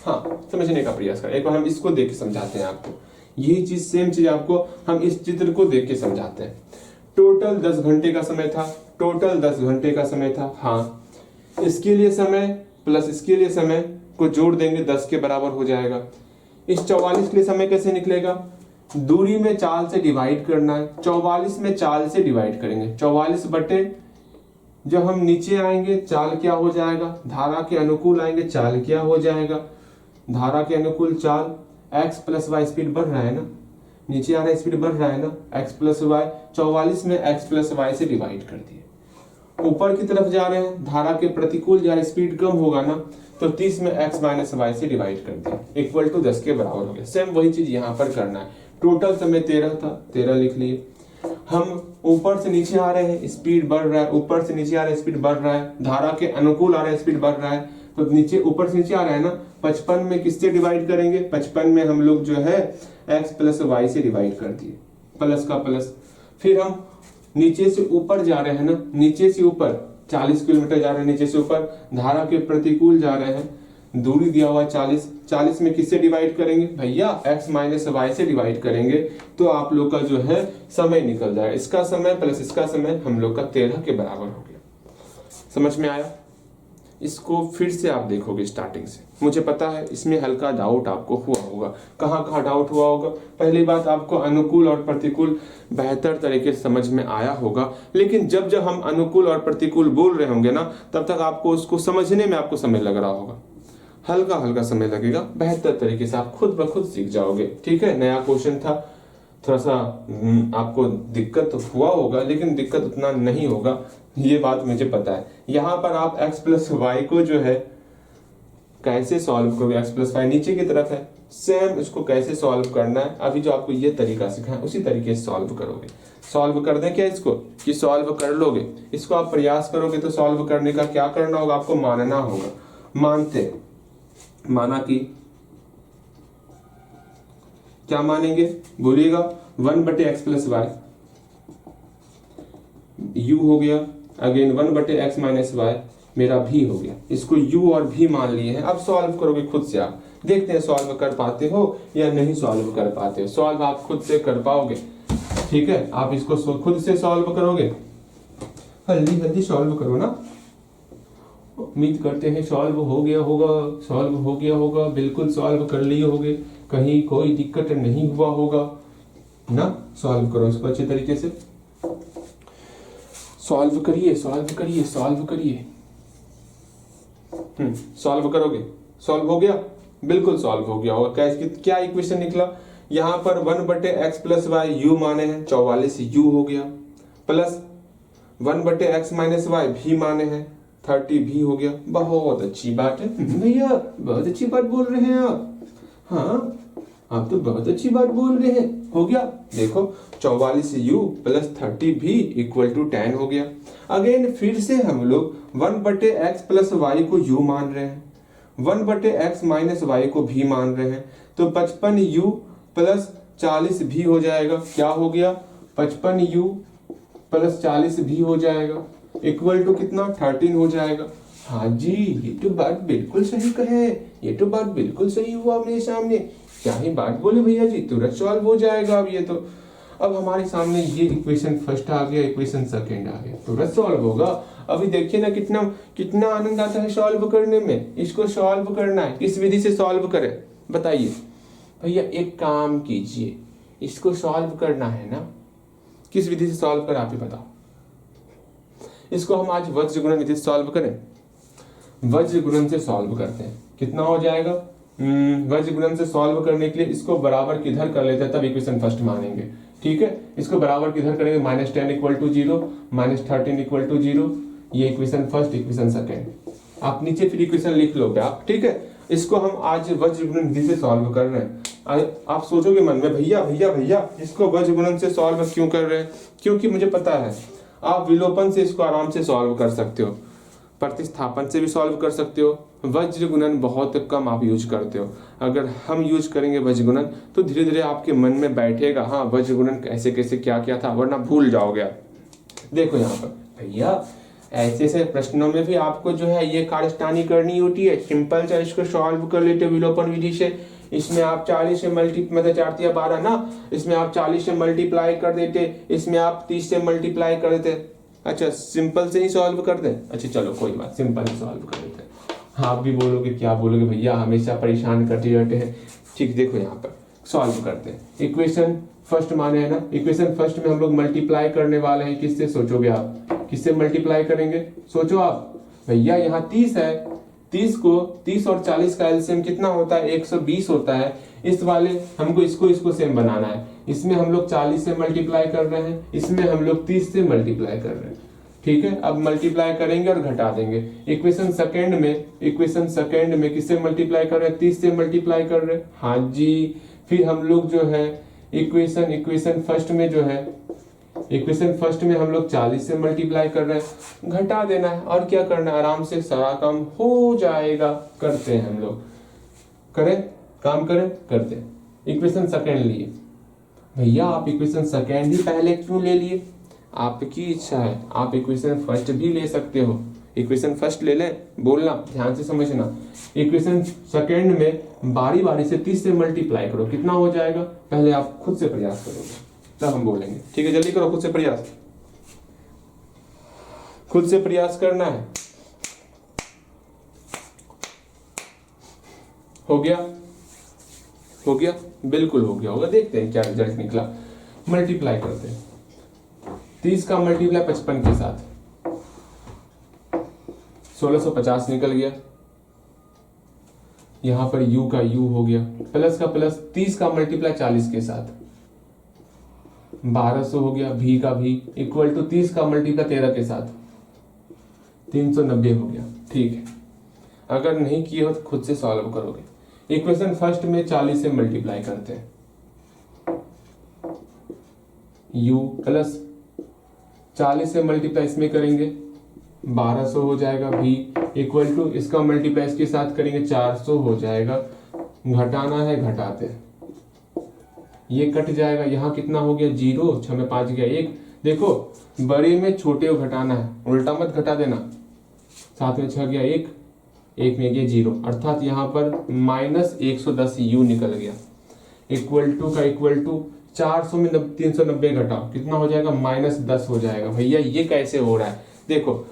हाँ, समझने का प्रयास करें। एक बार हम इसको देख के समझाते हैं आपको। यही चीज, सेम चीज आपको हम इस चित्र को देख के समझाते हैं। टोटल 10 घंटे का समय था, टोटल 10 घंटे का समय था। हाँ, इसके लिए समय प्लस इसके लिए समय को जोड़ देंगे, 10 के बराबर हो जाएगा। इस 44 के लिए समय कैसे निकलेगा? दूरी में चाल से डिवाइड करना है। 44 में चाल से डिवाइड करेंगे, 44 बटे जब हम नीचे आएंगे चाल क्या हो जाएगा? धारा के अनुकूल आएंगे, चाल क्या हो जाएगा? धारा के अनुकूल चाल x + y, स्पीड बढ़ रहा है ना, नीचे आ रहा है, स्पीड बढ़ रहा है ना, x + y। 44 में x + y से डिवाइड कर दिए। ऊपर की तरफ जा रहे हैं, धारा के प्रतिकूल जा रहे, स्पीड कम होगा ना, तो 30 में x - y से डिवाइड कर दिए, = 10 के बराबर हो गया। सेम वही चीज यहाँ पर करना है। टोटल समय 13 था, 13 लिख लिए। हम ऊपर से नीचे आ रहे हैं, स्पीड बढ़ रहा है, ऊपर से नीचे आ रहे हैं, स्पीड बढ़ रहा है, धारा के अनुकूल आ रहे हैं, स्पीड बढ़ रहा है, तो नीचे ऊपर से नीचे आ रहा है ना। 55 में किससे डिवाइड करेंगे? 55 में हम लोग जो है x + y से डिवाइड कर दिए, प्लस का प्लस। फिर हम नीचे से ऊपर जा रहे हैं ना, नीचे से ऊपर 40 किलोमीटर जा रहे हैं, नीचे से ऊपर धारा के प्रतिकूल जा रहे हैं, दूरी दिया हुआ है 40। 40 में किससे डिवाइड करेंगे भैया? x - y से डिवाइड करेंगे, तो आप लोग का जो है समय निकल जाएगा। इसका समय प्लस इसका समय हम लोग का 13 के बराबर हो गया। समझ में आया? इसको फिर से आप देखोगे स्टार्टिंग से। मुझे पता है इसमें हल्का डाउट आपको हुआ होगा। कहाँ कहाँ डाउट हुआ होगा? पहली बात, आपको अनुकूल और प्रतिकूल बेहतर तरीके से समझ में आया होगा, लेकिन जब जब हम अनुकूल और प्रतिकूल बोल रहे होंगे ना, तब तक आपको उसको समझने में आपको समय लग रहा होगा। हल्का हल्का समय लगेगा, बेहतर तरीके से आप खुद ब खुद सीख जाओगे। ठीक है, नया क्वेश्चन था, थोड़ा सा आपको दिक्कत तो हुआ होगा, लेकिन दिक्कत उतना नहीं होगा, ये बात मुझे पता है। यहाँ पर आप x + y को जो है कैसे सॉल्व करोगे? x + y नीचे की तरफ है, सेम इसको कैसे सॉल्व करना है, अभी जो आपको ये तरीका सिखाया उसी तरीके से सॉल्व करोगे। सॉल्व कर दें क्या इसको, कि सॉल्व कर लोगे? इसको आप प्रयास करोगे तो सॉल्व करने का क्या करना होगा, आपको मानना होगा। मानते, माना कि क्या मानेंगे बोलिएगा, 1/x प्लस वाई, u हो गया, अगेन 1/x माइनस वाई मेरा भी हो गया। इसको u और भी मान लिए हैं। अब सॉल्व करोगे खुद से, आप देखते हैं सॉल्व कर पाते हो या नहीं सॉल्व कर पाते हो। सॉल्व आप खुद से कर पाओगे, ठीक है। आप इसको खुद से सॉल्व करोगे, जल्दी जल्दी सॉल्व करो ना। उम्मीद करते हैं सॉल्व हो गया होगा, सॉल्व हो गया होगा, बिल्कुल सॉल्व कर लिए होगे, कहीं कोई दिक्कत नहीं हुआ होगा ना। सॉल्व करो इसको अच्छे तरीके से, सॉल्व करिए, सॉल्व करिए, सॉल्व करिए। सॉल्व करोगे, सॉल्व हो गया, बिल्कुल सॉल्व हो गया होगा। क्या इक्वेशन निकला, यहाँ पर 1/x प्लस वाई यू माने हैं, 44 यू हो गया, प्लस 1/x माइनस वाई भी माने हैं, 30 भी हो गया। बहुत अच्छी बात है भैया, बहुत अच्छी बात बोल रहे हैं आप। हाँ, आप तो बहुत अच्छी बात बोल रहे हैं। हो गया, देखो 44 u प्लस 30 भी इक्वल टू 10 हो गया। अगेन फिर से हम लोग 1/x प्लस वाई को u मान रहे हैं, 1/x माइनस वाई को भी मान रहे हैं, तो 55 u प्लस 40 भी हो जाएगा। क्या हो गया, 55 u प्लस 40 भी हो जाएगा, इक्वल टू कितना, 13 हो जाएगा। हाँ जी, ये तो बात बिल्कुल सही कहे, ये तो बात बिल्कुल सही हुआ मेरे सामने। क्या ही बात बोले भैया जी, तुरंत सॉल्व हो जाएगा। अब ये तो, अब हमारे सामने ये इक्वेशन फर्स्ट आ गया, इक्वेशन सेकंड आ गया, तुरंत सॉल्व होगा। अभी देखिए ना कितना कितना आनंद आता है सॉल्व करने में। इसको सॉल्व करना है, किस विधि से सॉल्व करें बताइए भैया। एक काम कीजिए, इसको सॉल्व करना है ना, किस विधि से सॉल्व करें आप ही बताओ। इसको हम आज वज्र गुणन विधि से सॉल्व करें। वज्र गुणन से सॉल्व करते हैं, कितना हो जाएगा। वज्र गुणन से सॉल्व करने के लिए इसको बराबर किधर कर लेते हैं, तब इक्वेशन फर्स्ट मानेंगे। ठीक है, इसको बराबर किधर करेंगे, -10 इक्वल टू 0, -13 इक्वल टू 0। ये इक्वेशन फर्स्ट, इक्वेशन सेकंड। आप नीचे फिर इक्वेशन लिख लोगे आप, ठीक है। इसको हम आज वज्र गुणन विधि से सॉल्व कर रहे हैं। आप सोचोगे मन में, भैया भैया भैया इसको वज्र गुणन से सॉल्व क्यों कर रहे हैं? क्योंकि मुझे पता है आप विलोपन से इसको आराम से सॉल्व कर सकते हो, प्रतिस्थापन से भी सॉल्व कर सकते हो। वज्र गुणन बहुत कम आप यूज करते हो। अगर हम यूज करेंगे वज्र गुणन तो धीरे धीरे आपके मन में बैठेगा, हाँ वज्र गुणन कैसे कैसे क्या क्या था, वरना भूल जाओगे आप। देखो यहाँ पर भैया ऐसे ऐसे प्रश्नों में भी आपको जो है ये कार्यस्तानी करनी होती है। सिंपल सा इसको सॉल्व कर लेते विलोपन विधि से। इसमें आप 40 से मतलब 4 या 12 ना, इसमें आप 40 से मल्टीप्लाई कर देते, इसमें आप 30 से मल्टीप्लाई कर देते। अच्छा सिंपल से ही सॉल्व कर दें, अच्छा चलो कोई बात, सिंपल ही सॉल्व कर देते हैं। हाँ आप भी बोलोगे, क्या बोलोगे भैया हमेशा परेशान करते रहते हैं। ठीक, देखो यहाँ पर सॉल्व करते हैं। इक्वेशन फर्स्ट माने है ना, इक्वेशन फर्स्ट में हम लोग मल्टीप्लाई करने वाले हैं। किससे सोचोगे आप, किससे मल्टीप्लाई करेंगे, सोचो आप। भैया यहाँ 30 है, 30 और 40 का एलसीएम कितना होता है, 120 होता है। इस वाले हमको इसको सेम बनाना है। इसमें हम लोग 40 से मल्टीप्लाई कर रहे हैं, इसमें हम लोग 30 से मल्टीप्लाई कर रहे हैं। ठीक है, अब मल्टीप्लाई करेंगे और घटा देंगे। इक्वेशन सेकंड में किससे मल्टीप्लाई कर रहे हैं, 30 से मल्टीप्लाई कर रहे हैं। हाँ जी, फिर हम लोग जो है इक्वेशन फर्स्ट में जो है, इक्वेशन फर्स्ट में हम लोग 40 से मल्टीप्लाई कर रहे हैं, घटा देना है। और क्या करना है, आराम से सारा काम हो जाएगा। करते हैं हम लोग, करें काम करें, करते हैं। इक्वेशन सेकंड लिए भैया, आप इक्वेशन सेकंड ही पहले क्यों ले लिए, आपकी इच्छा है। आप इक्वेशन फर्स्ट भी ले सकते हो, इक्वेशन फर्स्ट ले लें। बोलना ध्यान से समझना, इक्वेशन सेकंड में बारी बारी से 30 से मल्टीप्लाई करो, कितना हो जाएगा पहले आप खुद से प्रयास करोगे, तब हम बोलेंगे। ठीक है, जल्दी करो, खुद से प्रयास, खुद से प्रयास करना है। हो गया, हो गया, बिल्कुल हो गया होगा। देखते हैं क्या रिजल्ट निकला। मल्टीप्लाई करते हैं, 30 का मल्टीप्लाई 55 के साथ 1650 निकल गया। यहां पर u का u हो गया, प्लस का प्लस 30 का मल्टीप्लाई 40 के साथ 1200 हो गया, भी का भी इक्वल टू 30 का मल्टीप्लाई 13 के साथ 390 हो गया। ठीक है, अगर नहीं किए हो तो खुद से सॉल्व करोगे। इक्वेशन फर्स्ट में 40 से मल्टीप्लाई करते हैं, u प्लस 40 से मल्टीप्लाई इसमें करेंगे 1200 हो जाएगा v इक्वल टू इसका मल्टीप्लाई इसके साथ करेंगे 400 हो जाएगा। घटाना है घटाते ये कट जाएगा, यहाँ कितना हो गया 0, 6 में 5 गया 1। देखो बड़े में छोटे को घटाना है, उल्टा मत घटा देना। 7 में 6 गया 1, 1 में गया 0, अर्थात यहाँ पर -110 u निकल गया। इक्वल टू का इक्वल टू 400 में 390 घटाओ कितना हो जाएगा -10 हो जाएगा। भैया ये कैसे हो रहा है, देखो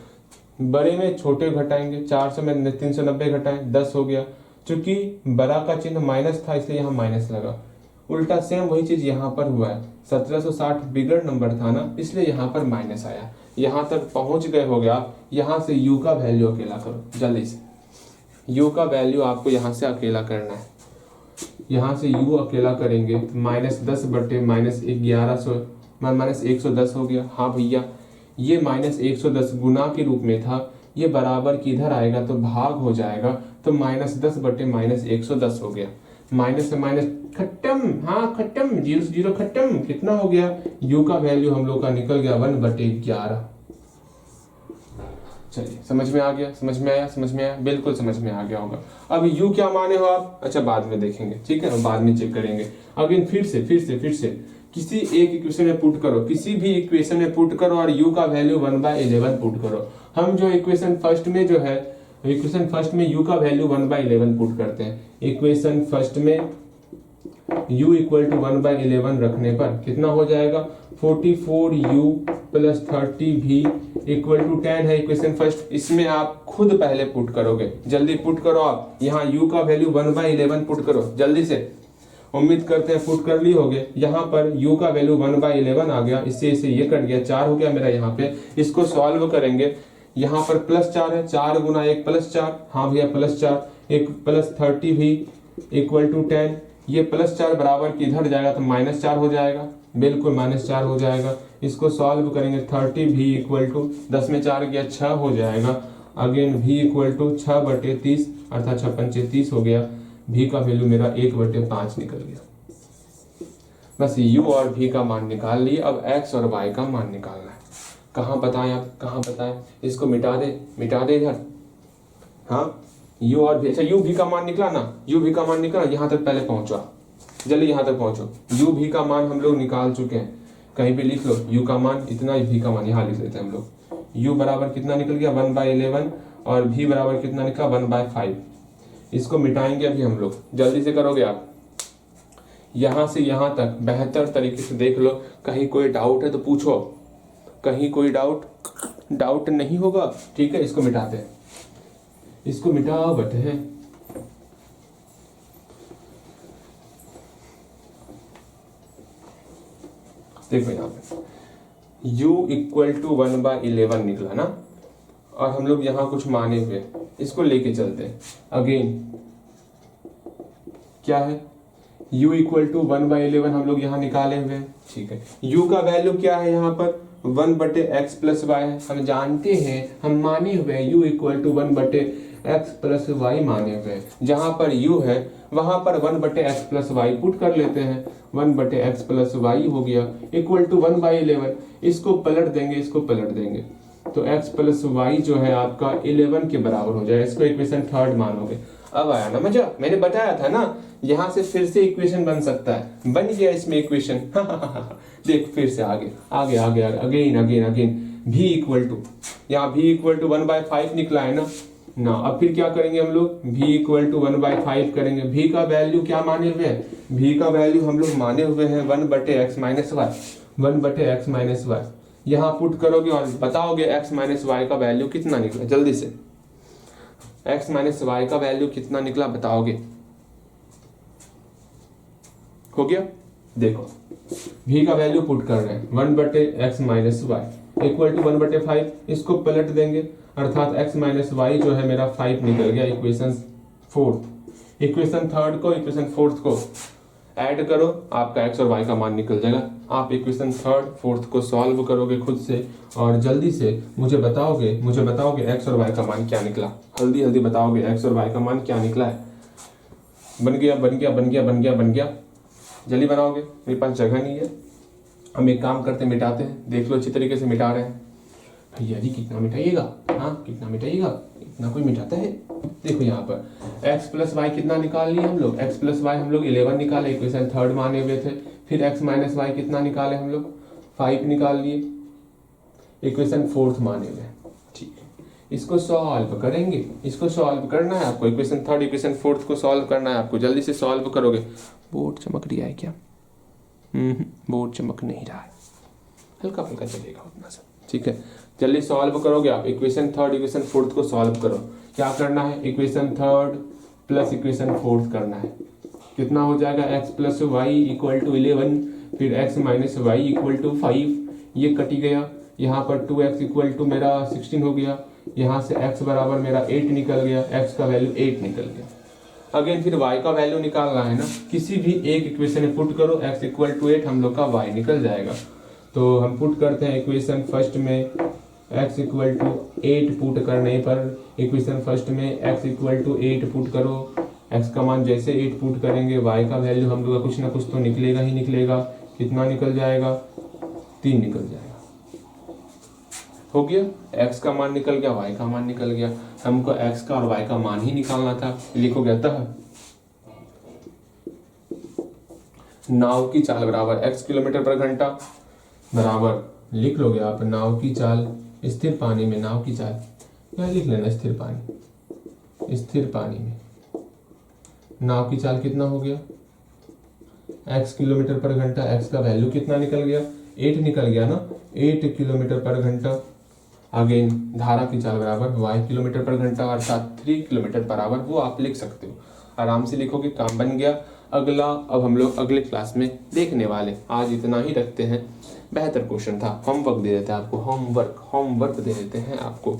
बड़े में छोटे घटाएंगे, 400 में 390 घटाएं 10 हो गया। चूंकि बड़ा का चिन्ह माइनस था इसलिए यहाँ माइनस लगा। उल्टा सेम वही चीज यहाँ पर हुआ है, 1760 बिगड़ नंबर था ना इसलिए यहाँ पर माइनस आया। यहाँ तक पहुंच गए हो गया, यहाँ से u का वैल्यू अकेला करो जल्दी से। u का वैल्यू आपको यहाँ से अकेला करना है, यहाँ से u अकेला करेंगे -10 बटे -110 हो गया। हाँ भैया ये -110 गुना के रूप में था, ये बराबर किधर आएगा तो भाग हो जाएगा, तो -10 बटे -110 हो गया। माइनस से माइनस खत्म, हाँ खत्म, 0 से 0 खत्म। कितना हो गया u का वैल्यू हम लोग का निकल गया 1/11। चलिए समझ में आ गया, समझ में आया, समझ में आया, बिल्कुल समझ में आ गया होगा। अब u क्या माने हो आप, अच्छा बाद में देखेंगे, ठीक है बाद में चेक करेंगे। अगेन फिर से किसी एक इक्वेशन में पुट करो, किसी भी इक्वेशन में पुट करो और u का वैल्यू 1/11 पुट करो। हम जो इक्वेशन फर्स्ट में जो है, इक्वेशन फर्स्ट में u का वैल्यू 1/11 पुट करते हैं। इक्वेशन फर्स्ट में u इक्वल टू 1/11 रखने पर कितना हो जाएगा 44u plus 30v equal to 10 है इक्वेशन फर्स्ट। इसमें आप खुद पहले पुट करोगे, जल्दी पुट करो आप। यहाँ u का वैल्यू 1/11 पुट करो जल्दी से, उम्मीद करते हैं पुट कर ली होगे। यहाँ पर u का वैल्यू 1/11 आ गया, इससे ये कट गया, 4 हो गया मेरा यहाँ पे। इसको सॉल्व करेंगे, यहाँ पर +4 है, 4 गुना 1 +4, हाँ भैया +4, एक प्लस 30v इक्वल टू 10। ये +4 बराबर किधर जाएगा तो -4 हो जाएगा, बिल्कुल -4 हो जाएगा। इसको सॉल्व करेंगे 30v इक्वल टू 10 में 4 गया 6 हो जाएगा। अगेन v इक्वल टू 6/30 अर्थात 6 पंचे 30 हो गया। v का वैल्यू मेरा 1/5 निकल गया। बस u और v का मान निकाल लिए, अब x और y का मान निकालना है। कहाँ बताएं आप, कहाँ बताएं, इसको मिटा दे इधर। हाँ u और v, अच्छा u v का मान निकला ना, u v का मान निकला, यहाँ तक पहले पहुंचो जल्दी, यहाँ तक पहुंचो। u v का मान हम लोग निकाल चुके हैं, कहीं पे लिख लो u का मान इतना, v का मान यहाँ लिख लेते हैं हम लोग। u बराबर कितना निकल गया 1/11 और v बराबर कितना निकला 1/5। इसको मिटाएंगे अभी हम लोग, जल्दी से करोगे आप। यहाँ से यहाँ तक बेहतर तरीके से देख लो, कहीं कोई डाउट है तो पूछो, कहीं कोई डाउट नहीं होगा, ठीक है। इसको मिटाते हैं, इसको मिटाओ बटे। देखो यहाँ पे u इक्वल टू 1/11 निकला ना, और हम लोग यहाँ कुछ माने हुए, इसको लेके चलते हैं। अगेन क्या है u इक्वल टू 1/11 हम लोग यहाँ निकाले हुए हैं, ठीक है। u का वैल्यू क्या है यहाँ पर 1/x प्लस वाई है, हम जानते हैं, हम माने हुए हैं u equal to 1/x plus y माने हुए हैं। जहां पर u है वहां पर 1/x प्लस वाई पुट कर लेते हैं, 1/x प्लस वाई हो गया इक्वल टू 1/11। इसको पलट देंगे, इसको पलट देंगे तो x प्लस वाई जो है आपका 11 के बराबर हो जाएगा। इसको इक्वेशन थर्ड मानोगे। अब आया ना मजा, मैंने बताया था ना, यहाँ से फिर से इक्वेशन बन सकता है, बन गया इसमें इक्वेशन। देख फिर से आगे आगे आगे अगेन v इक्वल टू, यहाँ v इक्वल टू 1/5 निकला है ना। अब फिर क्या करेंगे हम लोग, v इक्वल टू 1/5 करेंगे। v का वैल्यू क्या माने हुए हैं, v का वैल्यू हम लोग माने हुए हैं 1/x minus y, 1/x minus y. यहाँ पुट करोगे और बताओगे x माइनस वाई का वैल्यू कितना निकला, जल्दी से x माइनस वाई का वैल्यू कितना निकला बताओगे। हो गया, देखो v का वैल्यू पुट कर रहे हैं 1/x minus y equal to 1/5। इसको पलट देंगे अर्थात x माइनस वाई जो है मेरा 5 निकल गया। इक्वेशन फोर्थ, इक्वेशन थर्ड को इक्वेशन फोर्थ को ऐड करो, आपका x और y का मान निकल जाएगा। आप इक्वेशन थर्ड फोर्थ को सॉल्व करोगे खुद से और जल्दी से मुझे बताओगे x और y का मान क्या निकला। जल्दी बताओगे x और y का मान क्या निकला है। बन गया, जल्दी बनाओगे, मेरे पास जगह नहीं है। हम एक काम करते हैं, मिटाते हैं। देख लो अच्छी तरीके से मिटा रहे हैं। भैया जी कितना मिटाइएगा, हाँ कितना मिटाइएगा, इतना कोई मिटाता है। देखो यहाँ पर x प्लस वाई कितना निकाल लिए हम लोग, x प्लस वाई हम लोग 11 निकाले, इक्वेशन थर्ड माने हुए थे। फिर x माइनस वाई कितना निकाले हम लोग, 5 निकाल लिए, इक्वेशन फोर्थ माने हुए। ठीक है, इसको सॉल्व करेंगे, इसको सॉल्व करना है आपको, इक्वेशन थर्ड इक्वेशन फोर्थ को सॉल्व करना है आपको। जल्दी से सॉल्व करोगे। बोर्ड चमक रहा है क्या? बोर्ड चमक नहीं रहा है, हल्का फुल्का चलेगा उतना सा। ठीक है, जल्दी सॉल्व करोगे आप। इक्वेशन थर्ड इक्वेशन फोर्थ को सॉल्व करो। क्या करना है, equation third plus equation fourth करना है। कितना हो जाएगा, x plus y equal to 11, फिर x minus y equal to 5, ये कटी गया। यहाँ पर 2x इक्वल टू मेरा 16 हो गया, यहाँ से x बराबर मेरा 8 निकल गया, x का वैल्यू 8 निकल गया। अगेन फिर y का वैल्यू निकालना है ना, किसी भी एक इक्वेशन में पुट करो, x इक्वल टू 8 हम लोग का y निकल जाएगा। तो हम पुट करते हैं इक्वेशन फर्स्ट में x इक्वल टू 8 पुट करने पर, इक्वेशन फर्स्ट में x इक्वल टू 8 पुट करो, x का मान जैसे 8 पुट करेंगे y का वैल्यू हम लोग का कुछ ना कुछ तो निकलेगा ही निकलेगा। कितना निकल जाएगा, 3 निकल जाएगा। हो गया, x का मान निकल गया, y का मान निकल गया। हमको x का और y का मान ही निकालना था। लिखोगे अतः नाव की चाल बराबर x किलोमीटर पर घंटा बराबर, लिख लोगे आप नाव की चाल, स्थिर पानी में नाव की चाल, या लिख लेना स्थिर पानी, स्थिर पानी में नाव की चाल कितना हो गया, x किलोमीटर पर घंटा। x का वैल्यू कितना निकल गया, 8 निकल गया ना, 8 किलोमीटर पर घंटा। अगेन धारा की चाल बराबर y किलोमीटर पर घंटा, अर्थात 3 किलोमीटर बराबर, वो आप लिख सकते हो, आराम से लिखोगे, काम बन गया। अगला अब हम लोग अगले क्लास में देखने वाले, आज इतना ही रखते हैं। बेहतर क्वेश्चन था, होमवर्क दे देते हैं आपको, होमवर्क दे देते हैं आपको।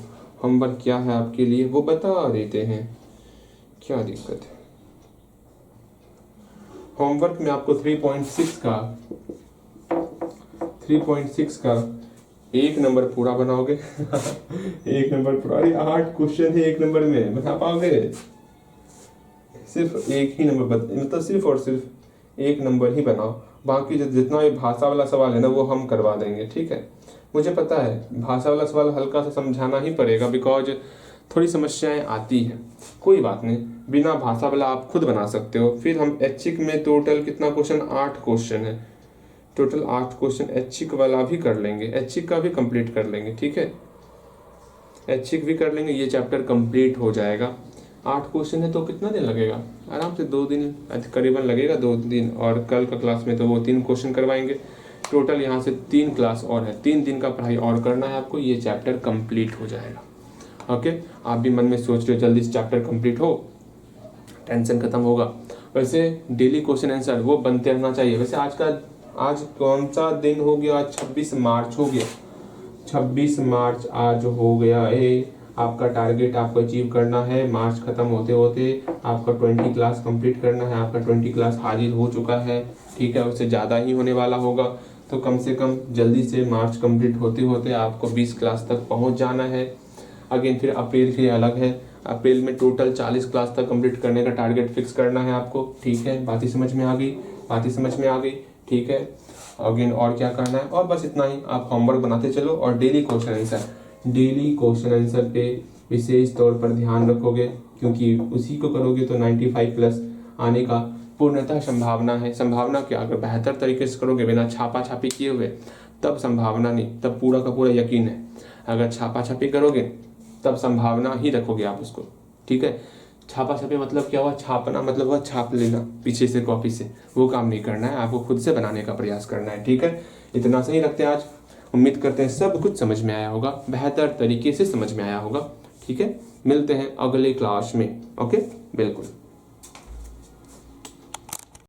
होमवर्क क्या है आपके लिए वो बता देते हैं, क्या दिक्कत है। होमवर्क में आपको 3.6 का 1 नंबर पूरा बनाओगे। 1 नंबर पूरा, अरे 8 क्वेश्चन है 1 नंबर में, बता पाओगे? सिर्फ एक ही नंबर मतलब सिर्फ और सिर्फ 1 नंबर ही बनाओ। बाकी जितना भी भाषा वाला सवाल है ना वो हम करवा देंगे, ठीक है। मुझे पता है भाषा वाला सवाल हल्का सा समझाना ही पड़ेगा, बिकॉज थोड़ी समस्याएं आती हैं। कोई बात नहीं, बिना भाषा वाला आप खुद बना सकते हो। फिर हम ऐच्छिक में टोटल कितना क्वेश्चन, 8 क्वेश्चन है, टोटल 8 क्वेश्चन ऐच्छिक वाला भी कर लेंगे, ऐच्छिक का भी कंप्लीट कर लेंगे, ठीक है। ऐच्छिक भी कर लेंगे, ये चैप्टर कंप्लीट हो जाएगा। 8 क्वेश्चन है तो कितना दिन लगेगा, आराम से 2 दिन करीबन लगेगा, 2 दिन। और कल का क्लास में तो वो 3 क्वेश्चन करवाएंगे। टोटल यहाँ से 3 क्लास और है, 3 दिन का पढ़ाई और करना है आपको, ये चैप्टर कंप्लीट हो जाएगा। ओके, आप भी मन में सोच रहे हो जल्दी से चैप्टर कंप्लीट हो, टेंशन खत्म होगा। वैसे डेली क्वेश्चन आंसर वो बनते रहना चाहिए। वैसे आज कौन सा दिन हो गया, आज 26 मार्च हो गया, 26 मार्च आज हो गया है। आपका टारगेट आपको अचीव करना है, मार्च खत्म होते होते आपका 20 क्लास कंप्लीट करना है। आपका 20 क्लास हाजिर हो चुका है, ठीक है, उससे ज़्यादा ही होने वाला होगा। तो कम से कम जल्दी से मार्च कंप्लीट होते होते आपको 20 क्लास तक पहुंच जाना है। अगेन फिर अप्रैल के अलग है, अप्रैल में टोटल 40 क्लास तक कंप्लीट करने का टारगेट फिक्स करना है आपको, ठीक है। बातें समझ में आ गई, ठीक है। अगेन और क्या करना है, और बस इतना ही। आप होमवर्क बनाते चलो और डेली क्वेश्चन आंसर पे विशेष तौर पर ध्यान रखोगे, क्योंकि उसी को करोगे तो 95 प्लस आने का पूर्णतः संभावना है। संभावना क्या, अगर बेहतर तरीके से करोगे बिना छापा छापी किए हुए तब संभावना नहीं, तब पूरा का पूरा यकीन है। अगर छापा छापी करोगे तब संभावना ही रखोगे आप उसको, ठीक है। छापा छापी मतलब क्या हुआ, छापना मतलब हुआ छाप लेना पीछे से कॉपी से, वो काम नहीं करना है आपको, खुद से बनाने का प्रयास करना है, ठीक है। इतना सही रखते हैं आज। उम्मीद करते हैं सब कुछ समझ में आया होगा, बेहतर तरीके से समझ में आया होगा, ठीक है। मिलते हैं अगले क्लास में, ओके, बिल्कुल।